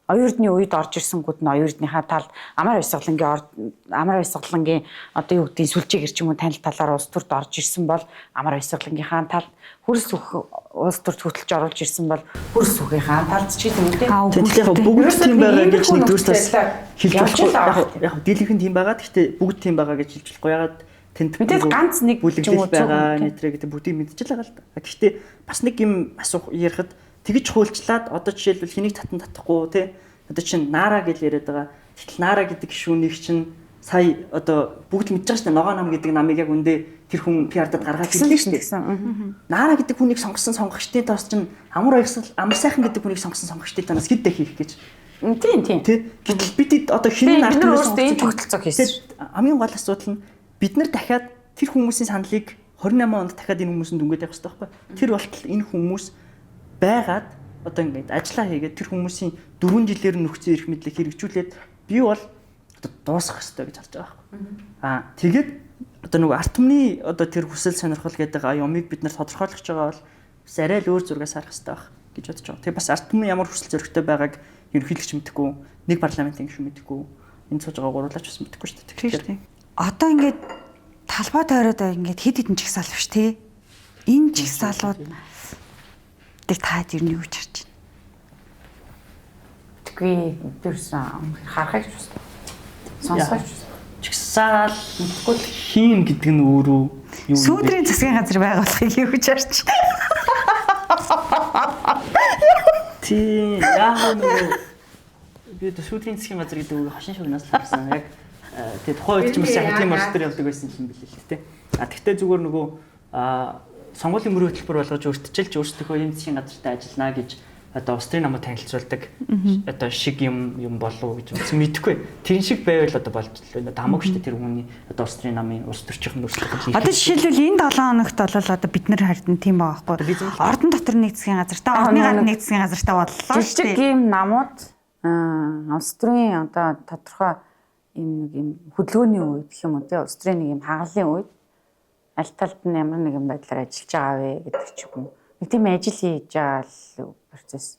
Оюурдны үед орж ирсэнгүүд нь оюурдныхаа тал амар баясгалангийн одоо юу гэдгийг сүлжээгээр ч юм уу танил талаар улс төрд орж ирсэн бол амар баясгалангийнхаа тал хөрс улс төрд хөтлөж оруулж ирсэн бол хөрс үхийнхаа талд ч гэдэг үү тийм. Тэгэхээр бүгд тийм байгаа гэж нэг дүүрсээс хэлж болохгүй. Яг дийлэнх нь тийм байгаа. Гэхдээ бүгд тийм байгаа гэж хэлж болохгүй. Ягаад тэнд ганц нэг бүлэглэл байгаа нэтрэ гэдэг бүгдийг мэдчихэл байгаа л да. Гэхдээ бас нэг юм асуух ярихад тэгж хуульчлаад одоо жишээлбэл хэнийг татахгүй тий одоо чинь наара гэж яриад байгаа. Тэгтэл наара гэдэг гишүүнийг чинь сая одоо бүгд мэдж байгаа шүү дээ. Ногоо нам гэдэг намыг яг үндэ тэр хүн PR-дад гаргаад ирлээ шүү дээ. Наара гэдэг хүнийг сонгосон сонгогчдын тоос чинь амар сайхан гэдэг хүнийг сонгосон сонгогчдын тоос хэд дэх хийх гэж. Тийм. Гэтэл бид одоо хинэн ард нь өөрсдөө энэ тогтолцоог хийсэн. Хамгийн гол асуудал нь бид нар дахиад тэр хүмүүсийн саналыг 28 онд дахиад энэ хүмүүсэнд өнгөд явах хэрэгтэй байхгүй. Тэр болтол энэ хүмүүс байгаад одоо ингээд ажиллаа хийгээд тэр хүмүүсийн 4 жилээр нөхцөл эрх мэдлийг хэрэгжүүлээд би бол одоо дуусгах хэрэгтэй гэж харж байгаа байхгүй. Тэгээд одоо нөгөө арт түмний одоо тэр хүсэл сонирхол гэдэг юмыг бид нар тодорхойлох байгаа бол бас арай л өөр зургаас харах хэрэгтэй байх гэж бодож байгаа. Тэгээд бас арт түмний ямар хүсэл зоригтой байгааг ерөнхийлөгч мэдэхгүй, нэг парламентын гишүүн мэдэхгүй, энэ сууж байгаа гурлаач бас мэдэхгүй шүү дээ. Тэгэхээр одоо ингээд талбай тойроод ингээд хэд хэдэн жигсаал биш тий. Энэ жигсаалууд тэг таад ер нь юу гэж харж байна? Тэгвэл тэрсэн харахыг ч үстэй. Сонсгож үстэй. Жигсаал мэдгүй хийн гэдэг нь өөрөө юу вэ? Сүүдрийн засгийн газар байгуулахыг юу гэж харж байна? Тийм яагаад нөгөө би сүүдрийн засгийн газар гэдэг үг хошин шугнаас л харсан. Яг тэгээ тухайн үед ч бас яг тийм орчтөр явдаг байсан юм билээ л тээ. Тэгтээ зүгээр нөгөө сонгуулийн мөрөө хөтөлбөр болгож өөртөж өөрсдөө энэ засгийн газартай ажиллана гэж одоо улс төрийн намыг танилцуулдаг одоо шиг юм болов гэж үгүй мэдэхгүй. Тэр шиг байвал одоо болж л байна. Хамаагүй шүү дээ тэр хүний одоо улс төрийн намын улс төрчих нөөцлөг. Одоо жишээлбэл энэ 7 хоногт бол одоо бид нар харин тийм байгаа байхгүй. Ордон дотор нэг засгийн газартай, орны гадна нэг засгийн газартай боллоо шүү дээ. Жижиг ийм намууд улс төрийн одоо тодорхой ийм хөдөлгөөний үед гэх юм уу те улс төрийн нэг ийм хагаллын үед аль талд нь ямар нэгэн байдлаар ажиллаж байгаа вэ гэдэг ч юм. Нэг тийм ажил хийж байгаа л процесс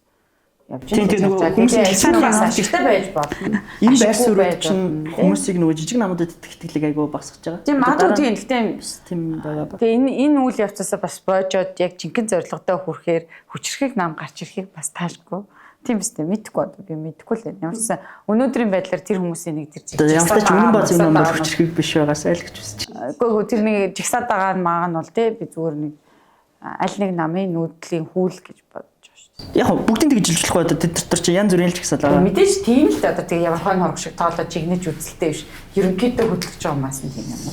явж байгаа. Тийм хүмүүс ашигтай байж болно. Энэ байр суурь чинь хүмүүсийг нөгөө жижиг намуудад итгэлийг айгүй багсгаж байгаа. Тийм магадгүй тийм гэхдээ тийм байгаа ба. Тэгээ энэ үйл явцаасаа бас боожоод яг жинхэнэ зорилготой хүрэхээр хүчрхийг нам гарч ирэхийг бас таашгүй. Тийм үстэй мэдхгүй одоо би мэдхгүй л байна. Ямар ч сан өнөөдрийн байдлаар тэр хүмүүсийн нэг тэр ямар ч үнэн баз юм бол хүчрхийг биш байгаасаа л гэж үзэж байна. Үгүй тэр нэг жигсаад байгаа маа нь бол те би зүгээр нэг аль нэг намын нүүдлийн хүүл гэж бодож байгаа шүү дээ. Яг бүгдийн тэгж жилжлэх бай одоо тэд дотор чи янз бүрийн л жигсаал байгаа. Мэдээж тийм л дээ одоо тэгээ ямар хойно хорог шиг тоолоо чигнэж үзэлтэй биш. Ерөнхийдөө хөдөлгөж байгаа юмас нь тийм юм.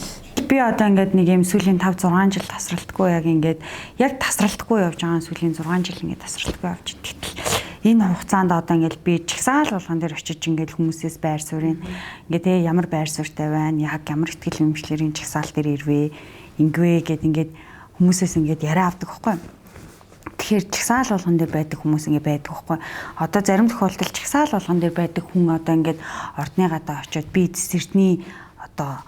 Би одоо ингээд нэг юм сүүлийн 5 6 жил тасралтгүй яг тасралтгүй явж байгаа сүүлийн 6 жил ингээд тасралтгүй явж байгаа. Энэ хугацаанд одоо ингээд би жигсаал болгон дээр очиж ингээд хүмүүсээс байр суурь ингээд те ямар байр суурьтай байна, яг ямар ихтгэл өмчлөрийн жигсаал дээр ирвэ, ингэвэ гэд ингээд хүмүүсээс ингээд яриа авдаг байхгүй. Тэгэхээр жигсаал болгон дээр байдаг хүмүүс ингээд байдаг байхгүй. Одоо зарим тохиолдолд жигсаал болгон дээр байдаг хүн одоо ингээд ордны гадаа очиод би эзэртний одоо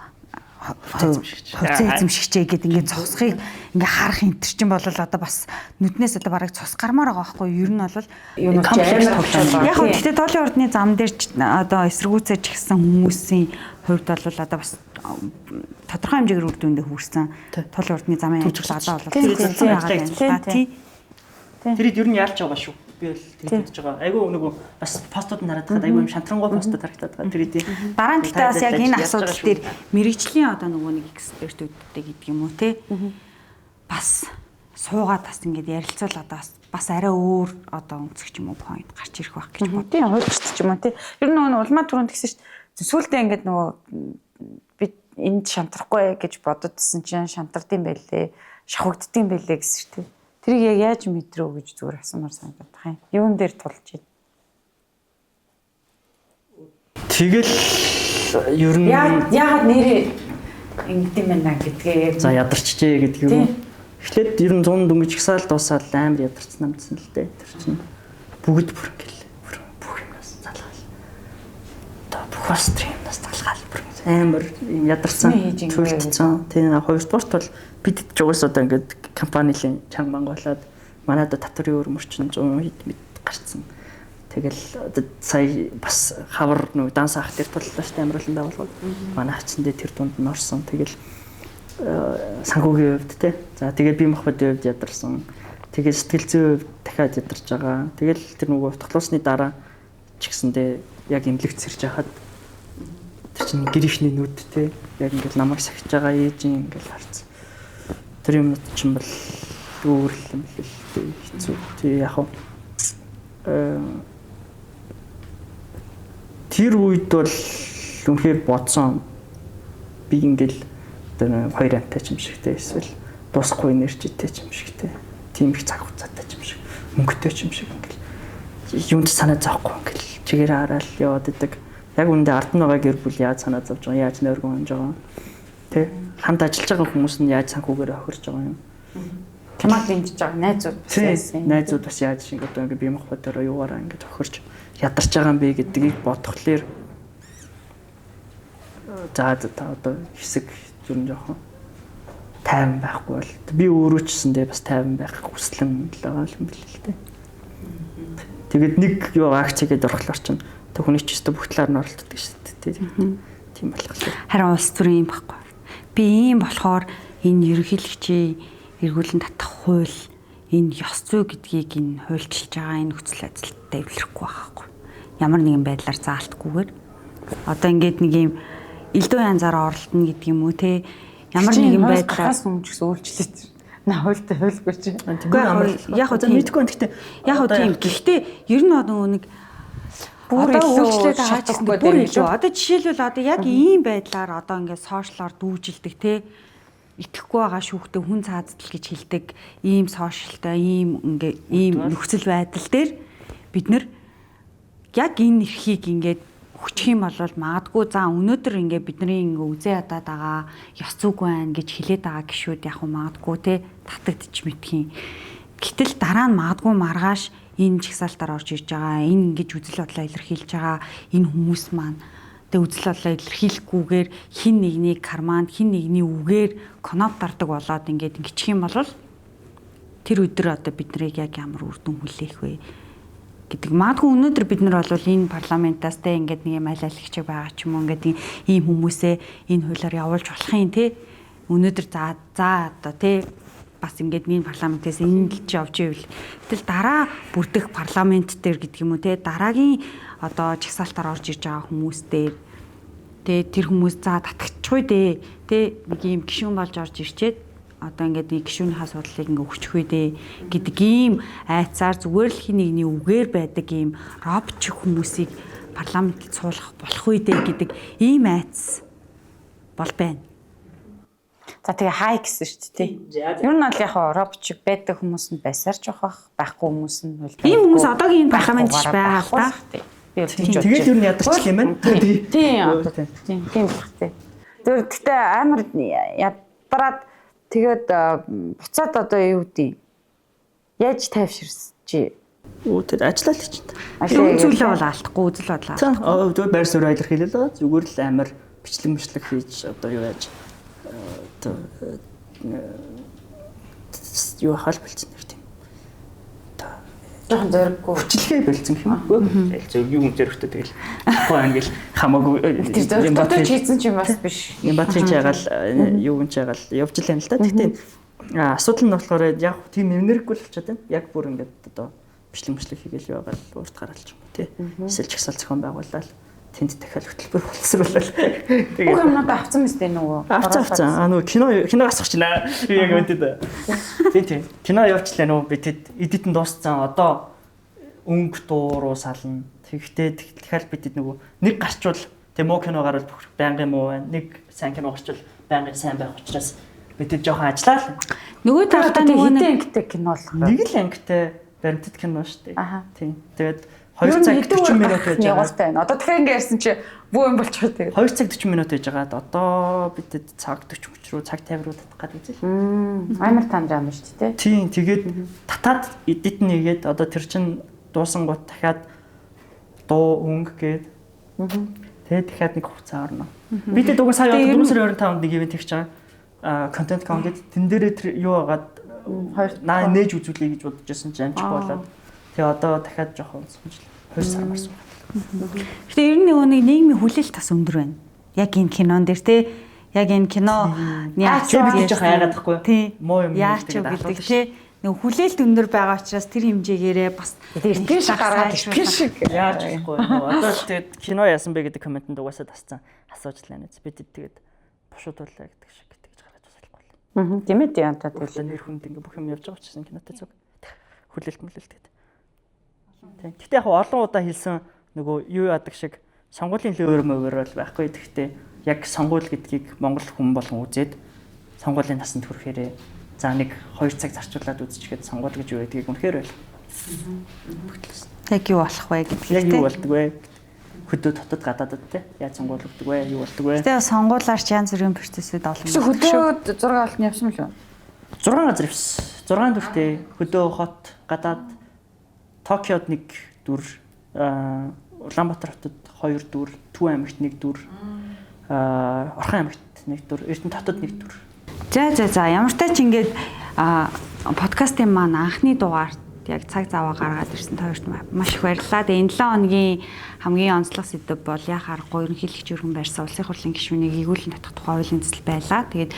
хувцас эзэмшигчээ гэдэг ингээд цусхыг ингээд харах энэ төр чинь бол одоо бас нүднээс одоо бараг цус гармаар байгаа байхгүй юу? Ер нь бол юм амар яг хөө гэхдээ Доолийн ордны зам дээр одоо эсэргүүцэж гисэн хүмүүсийн хувьд бол одоо бас тодорхой хэмжээгээр үр дүндээ хүрсэн Доолийн ордны замын ажил одоо бол тэрийг ер нь яалж байгаа шүү. Би л тэгж бодож байгаа. Айгүй нөгөө бас постууд нараад хаад айгүй юм шантрангуй постууд харагдаад байгаа. Тэр идэ. Дараа нь гэхдээ бас яг энэ асуудал дээр мэрэгжлийн одоо нөгөө нэг экспертүүдтэй гэдэг юм уу те. Бас суугаад бас ингээд ярилцвал одоо бас арай өөр одоо өнцөг юм уу point гарч ирэх байх гэж бодсон. Тийм хуульчт ч юм уу те. Ер нь нөгөө улмаа түрүүнд гэсэн чинь сүүлдээ ингээд нөгөө би энд шантрахгүй гэж бододсон чинь шантардсан байлээ. Шавхагддсан байлээ гэсэн чинь те. Тэрийг яг яаж мэдрөө гэж зүгээр асуумаар санагдаад байна. Юун дээр тулж байна? Тэгэл ер нь яагаад нэрээ ингэдэм байна гэдгээ за ядарчжээ гэдэг юм. Эхлээд ер нь 100 дөнгөж жигсаал дуусаад амар ядарсан амтсан л дээ. Тэр чинь бүгд бүр ингээл бүх юмнаас залгаал. Одоо бүх стримнаас залгаал бүр амар ядарсан. Төлөвлөсөн. Тийм хоёрдугаарт бол бид ч уус одоо ингээд компанийн чанга болоод манай одоо татврын өөр мөрчин 100 хэд мэд гарцсан. Тэгэл одоо сая бас хавар нэг данс ах дээр туллаа штэ амруулан байгуулгууд. Манай хацсандээ тэр дунд нь орсон. Тэгэл санхүүгийн хувьд те. За тэгээд бие махбодын хувьд ядарсан. Тэгээд сэтгэл зүйн хувьд дахиад ядарч байгаа. Тэгэл тэр нөгөө тоглоосны дараа ч гэсэндээ яг имлэгт сэрж хахад тэр чинь гэрийнхний нүд те. Яг ингээд намайг сахиж байгаа ээжийн ингээд харц. Тэр юм чинь бол өөр юм л хэцүү. Тэг яг тэр үед бол үнэхээр бодсон би ингээл одоо хоёр амтай ч юм шигтэй эсвэл дуусахгүй энержитэй ч юм шигтэй. Тийм их цаг хугацаатай ч юм шиг. Мөнгөтэй ч юм шиг ингээл юунд санаа зовхгүй ингээл чигээр хараад яваад идэг. Яг үүндээ ард нь байгаа гэр бүл яаж санаа зовж байгаа, яаж нойргон хонж байгаа. Тэ? Хамт ажиллаж байгаа хүмүүс нь яаж санхүүгээр охирж байгаа юм. Чамаг дэмжиж байгаа найзууд найзууд бас яаж шиг одоо ингээ бие махбод төрөө юугаараа ингээ охирч ядарч байгаа юм бэ гэдгийг бодхолоор за одоо хэсэг зүр нь жоохон тайван байхгүй бол би өөрөө ч гэсэндээ бас тайван байх хүслэн л байгаа юм билээ л дээ. Тэгээд нэг юу акцгээд орохлоор чинь түүний ч өстө бүх талаар нь оролцдог шүү дээ. Тийм болох л. Харин улс төрийн юм байхгүй. Би ийм болохоор энэ ерөнхийлөгчийн эргүүлэн татах хууль энэ ёс зүй гэдгийг энэ хуульчилж байгаа энэ нөхцөл байдалтай эвлэрэхгүй байхгүй. Ямар нэгэн байдлаар заалтгүйгээр одоо ингээд нэг юм элдв янзаараа оролдоно гэдэг юм уу те ямар нэгэн байдлаар хүмүүс гэсэн үйлчлээд наа хуультай хуульгүй чи. Яг хөө мэдгүй юм гэхдээ яг хөө тийм. Гэхдээ ер нь нөгөө нэг бүр үйлчлээд байгаа ч гэсэн бүр илүү. Одоо жишээлбэл одоо яг ийм байдлаар одоо ингээд сошиалор дүүжилдэг те итгэхгүй байгаа шүүхтэй хүн цаадтал гэж хэлдэг ийм сошиалтай ийм нөхцөл байдал дээр бид нэр яг энэ эрхийг ингээд хүчих юм бол магадгүй за өнөөдөр ингээд бидний ингээ үзээ ядаад байгаа ёс зүг байна гэж хэлээд байгаа гişүүд яг магадгүй те татагдчих мэдхийн. Гэтэл дараа нь магадгүй маргааш энэ чагсаалтаар орж ирж байгаа энэ ингэж үзэл бодлоо илэрхийлж байгаа энэ хүмүүс маань үзэл бодлоо илэрхийлэхгүйгээр хин нэгний карманд хин нэгний үгээр коноп дардаг болоод ингээд ингэчих юм бол тэр өдөр одоо бид нарыг яг ямар үр дүн хүлээх вэ гэдэг. Магадгүй өнөөдөр бид нар бол энэ парламентаас те ингээд нэг юм аль аль байгаа ч юм уу ингээд ийм хүмүүсээ энэ хуулиар явуулж болох юм те өнөөдөр за одоо те бас ингээд энэ парламентээс энэ л явж ивэл тэгэл дараа бүрдэх парламент дээр гэдэг юм уу те дараагийн одоо чагсаалтаар орж иж байгаа хүмүүс дээр тэ тэр хүмүүс за татчихгүй дээ тэ нэг юм гишүүн болж орж ирчээд одоо ингээд нэг гишүүнийхээ судлалыг ингээд өгчихвээ дээ гэдэг ийм айцаар зүгээр л хин нэгний үгээр байдаг ийм робч хүмүүсийг парламентд суулгах болох үү дээ гэдэг ийм айц бол байна. За тэгээ хай гэсэн шүү дээ. Ер нь бол яг робч байдаг хүмүүс нь байсаар ч байхгүй хүмүүс нь бол ийм хүмүүс одоогийн энэ парламентч байгаа л да. Тэгээд юу ядарч юм байна. Тийм байх тий. Тэр гэхдээ амар ядараад тэгээд буцаад одоо юу гэдэг яаж тайвширч тэр ажиллаад л чинь. Үзүүлээ бол алдахгүй үзэл бодлоо. Тэгээд байр суурь илэрхийлэл байгаа. Зүгээр л амар бичлэг хийж одоо юу яаж юу хал болчихсон нэр тийм. Жохон зориггүй хүчлэгээ болцсон юм уу? Зөв юу зөрөгтэй тэгэл. Хоо ангил хамаагүй юм бат хийсэн ч юм бас биш. Юм бат хийж ягаал юу гэнч ягаал явж л юм л да. Тэгтээ асуудал нь болохоор яг тийм энергигүй л болчиход байна. Яг бүр ингээд одоо бичлэг хийгээл яваал урт гараалч юм тий. Эсвэл чагсаал зохион байгуулаад тэнд дахиад хөтөлбөр боловсруулаад тэгээ бүх юмнууд авсан мэт нөгөө авсан нөгөө кино асууч байна яг үүдэд тийм кино явуулчлаа нөгөө би тэд эдитэн дууссан одоо өнгө дууруу сална тэгтээ дахиад би тэд нөгөө нэг гарчвал тийм муу кино гарвал байнгын муу байна нэг сайн кино гарчвал байнгын сайн байх учраас би тэд жоохон ажиллаа л нөгөө талдаа нөгөө нэг ангитай кино болох нэг л ангитай баримтат кино шүү дээ тийм тэгээд 2 цаг 40 минут байж байгаа. Одоо дахиад ингэ ярьсан чи бүү юм болчиход тэгээд 2 цаг 40 минут байж байгаа. Одоо бидэд цаг 40 руу цаг 50 руу татах гэдэг үзэл. Амар танд юм шүү дээ. Тийм тэгээд татаад эдит нэгээд одоо тэр чин дуусан гут дахиад дуу өнгө гээд тэгээд дахиад нэг хугацаа орно. Бидэд уг сая 4 сарын 25-нд нэг ивент хийж байгаа. Контент каунд тэн дээрээ тэр юу хагаад наа нээж үзүүлэе гэж бодож байсан чинь амжихгүй болоод тэгээ одоо дахиад жоохон сонжил 2 сар марсан. Гэтэ ер нь нөгөө нийгмийн хүлээлт тас өндөр байна. Яг энэ кинон дээр те яг энэ кино яаж бид жоохон айгаад байхгүй муу юм гэдэг те нөгөө хүлээлт өндөр байгаа учраас тэр хэмжээгээрээ бас эртгэн шиг гаргаад эртгэн шиг яаж болохгүй одоо л тэгээд кино яасан бэ гэдэг комментэнд угаасаа тасцсан асууж лаа нэз бид тэгээд бушуудуулаа гэдэг шиг гэж гараад басахгүй. Тийм ээ тийм одоо тэгэл нэр хүнд ингээ бүх юм явж байгаа ч гэсэн кинотой зүг хүлээлт гэдэг. Тэгтээ яг олон удаа хэлсэн нөгөө юу яадаг шиг сонгуулийн лөөр мөвөр бол байхгүй. Гэхдээ яг сонгуул гэдгийг монгол хүн болгон үзээд сонгуулийн насанд хүрэхээр за нэг 2 цаг зарцуулаад үзчихгээд сонгуул гэж юу гэдгийг үнэхээр байл. Яг юу болох вэ гэдгийг яг юу болдог вэ? Хөдөө дотод гадаадд те яаж сонгуулдаг вэ? Юу болдог вэ? Тэгээ сонгуулаар янз бүрийн процессыг олон. Хөдөө 6 олтны явсан мөлөө. 6 газар явсан. 6 дүртэй хөдөө хот гадаад Токиод 1 дүр, Улаанбаатар хотод 2 дүр, Төв аймагт 1 дүр, Орхон аймагт 1 дүр, Эрдэнэ хотод 1 дүр. За ямар ч тач ингээд подкастын маань анхны дугаарт яг цаг заваа гаргаад ирсэн хоёрт маш их баярлалаа. Тэгээ энэ 7 хоногийн хамгийн онцлог сэдэв бол яг аргагүй ерөнхийлөгч өргөн байрсан улсын хурлын гишүүнийг эргүүлэн татах тухай хуулийн төсөл байлаа. Тэгээд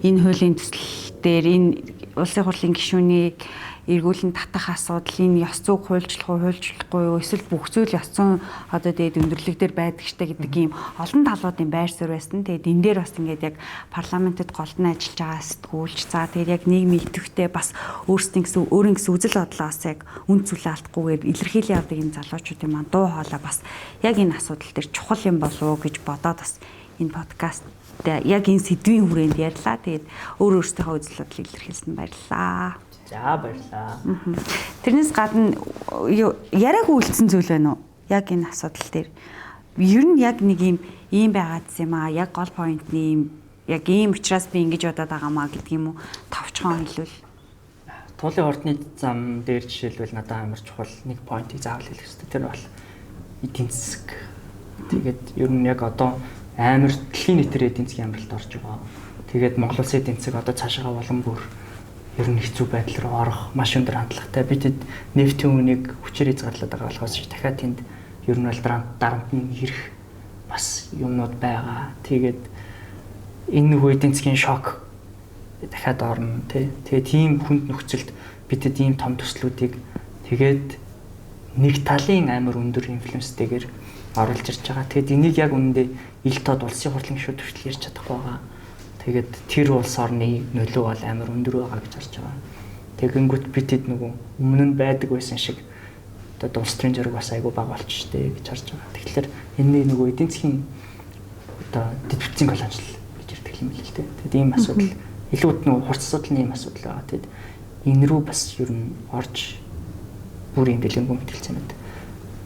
энэ хуулийн төсөл дээр энэ улсын хурлын гишүүнийг эргүүлэн татах асуудал энэ ёс зүйг хуульчлахгүй юу эсвэл бүх зүйл ёс зүйн одоо тэгээд өндөрлөг дээр байдаг штэ гэдэг ийм олон талуудын байр суурь байсан. Тэгээд энэ дээр бас ингээд яг парламентэд голдон ажиллаж байгаа сэтгүүлч за тэгээд яг нийгмийн идэвхтэй бас өөрийн гэсэн үзэл бодлоос яг үн цөлөө алдахгүйгээр илэрхийлээ явдаг энэ залуучуудын маань дуу хоолой бас яг энэ асуудал дээр чухал юм болов уу гэж бодоод бас энэ подкаст яг энэ сэдвийн хүрээнд ярьлаа. Тэгээд өөрөөсөө үзэл бодлыг илэрхийлсэн баярлалаа. За баярлалаа. Тэрнээс гадна яриаг үйлцсэн зүйл байна уу? Яг энэ асуудал дээр. Ер нь яг нэг ийм байгаад юм аа. Яг гол поинтны яг ийм учраас би ингэж бодоод байгаамаа гэдэг юм уу? Товчхон хэлвэл. Туулын ордны зам дээр жишээлбэл надад амар чухал нэг поинтыг заавал хэлэх хэрэгтэй. Тэр бол эдийн засаг. Тэгээд ер нь яг одоо амар дэлхийн нийтээр эдийн засгийн амралт орж байгаа. Тэгээд Монгол улсын эдийн засаг одоо цаашаа улам бүр ер нь хэцүү байдал руу орох маш өндөр хандлагатай. Бид нефтийн үнийг хүчээр хязгаарлаад байгаа болохоос дахиад тэнд ер нь бол дарамт нь ирэх бас юмнууд байгаа. Тэгээд энэ нэг эдийн засгийн шок дахиад орно тий. Тэгээд тийм хүнд нөхцөлд бидэд ийм том төслүүдийг тэгээд нэг талын амар өндөр инфлюенстэйгээр оруулж ирж байгаа. Тэгээд энийг яг үнэндээ ил тод улсын хурлын гишүүд хүртэл ярьж чадахгүй байгаа. Тэгээд тэр улс орны нөлөө бол амар өндөр байгаа гэж харж байгаа. Тэгэнгүүт бидэд нөгөө өмнө нь байдаг байсан шиг одоо улс төрийн зориг бас айгүй бага болчихжээ гэж харж байгаа. Тэгэхээр энэ нөгөө эдийн засгийн одоо дэд бүтцийн колониал гэж ярьдаг юм л л дээ. Тэгээд ийм асуудал илүү нөгөө хурц асуудалны ийм асуудал байгаа. Тэгээд энэ рүү бас ер нь орж бүр юм дэлгэнгүй мэтгэлцэн мэд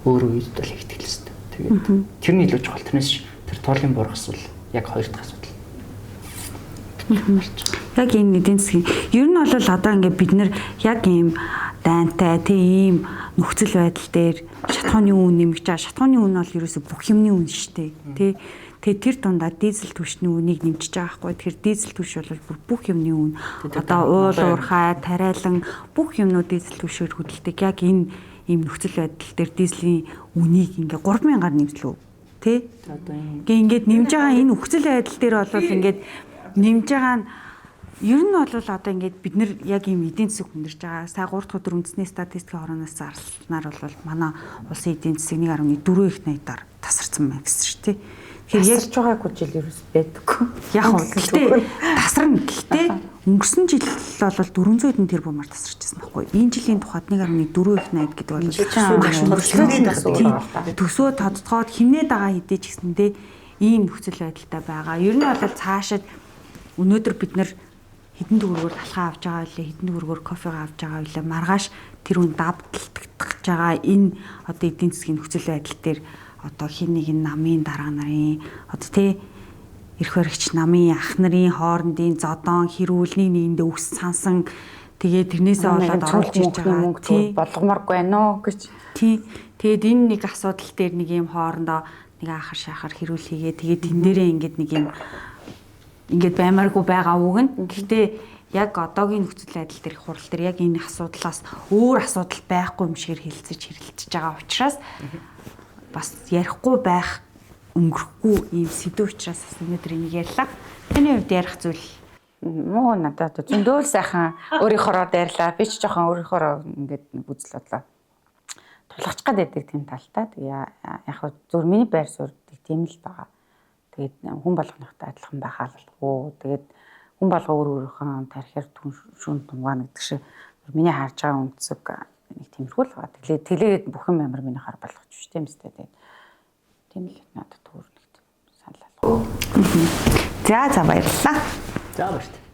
өөрөө үед бол ихтгэлсэн. Тэгээд тэрний илүү чухал. Тэрнээс тэр тоолын бурах асуудал яг хоёр дахь асуудал. Яг энэ эдийн засгийн ер нь бол одоо ингээд бид нэр яг ийм дайнтай тийм ийм нөхцөл байдал дээр шатхууны үн нэмэгч байгаа. Шатхууны үн бол ерөөсө бүх юмны үн шүү дээ. Тэгээ тэр дундаа дизель түвшний үнийг нэмчихэж байгаа хгүй. Тэгэхээр дизель түвш бол бүх юмны үн. Одоо уул уурхай, тариалан бүх юмнууд дизель түвшээр хөдөлдөг. Яг энэ ийм нөхцөл байдал дээр дизелийн үнийг ингээд 3000-аар нэмслүү. Тэ? Ингээд нэмж байгаа энэ нөхцөл байдал дээр бол ингээд нэмж байгаа нь ер нь бол одоо ингээд бид нэр яг ийм эдийн засаг хүндэрж байгаа. Сая 3 дахь өдөр үндэсний статистикийн хорооноос зарлснаар бол манай улсын эдийн засаг 1.4 их 80-аар тасарсан байна гэсэн шүү дээ. Тэгэхээр яг тасарч байгаагүй жил ерөөс байдаггүй. Яг уу гэхдээ тасарна. Гэхдээ өнгөрсөн жил бол 400 хэдэн тэрбумаар тасарчсан байхгүй. Энэ жилийн тухайд 1.4 их 80 гэдэг бол төсөө тодтогоод хинээд байгаа хэдий ч гэсэндээ ийм нөхцөл байдалтай байгаа. Ер нь бол цаашид өнөөдөр бид нар хэдэн төгрөгөөр талхаа авч байгаа үлээ, хэдэн төгрөгөөр кофегаа авч байгаа үлээ, маргааш тэр үн давталтагдах байгаа энэ одоо эдийн засгийн нөхцөл байдал дээр одоо хин нэгэн намын дарга нарын одоо тий эрх баригч намын ах нарын хоорондын зодон хэрүүлний нэгэндээ өс сансан тэгээ тэрнээсээ болоод оруулж ирж байгаа тий болгоморгүй байна уу гэж тий тэгээд энэ нэг асуудал дээр нэг юм хоорондоо нэг ахар шахар хэрүүл хийгээ тэгээд тэн дээрээ нэг юм ингээд баймааргүй байгаа үг нь. Гэхдээ яг одоогийн нөхцөл байдал дээр хурал дээр яг энэ асуудлаас өөр асуудал байхгүй юм шиг хэрэлцэж байгаа учраас бас ярихгүй байх өнгөрөхгүй ийм сэдв учраас өнөөдөр энийг ярьлаа. Таны хувьд ярих зүйл муу надад зөндөөл сайхан өөрийнхоороо дайрлаа. Би ч жоохон өөрийнхоороо ингээд үзэл бодлоо тулгаж гад байдаг тийм талтай. Тэгээ яг зөв миний байр суурьдаг тийм л байгаа. Тэгээд хүн болгоныхтай адилхан байхаа л болов. Тэгээд хүн болго өөрийнхөө тарихаар шүүн тунгаана гэдэг шиг миний харж байгаа үндсэг нэг тиймэрхүү л байгаа. Тэгээд бүх юм ямар миний хар болгоч шүү дээ юм сте. Тэгээд Тийм л надад өөр нэг санал. За баярлалаа. За баярлалаа.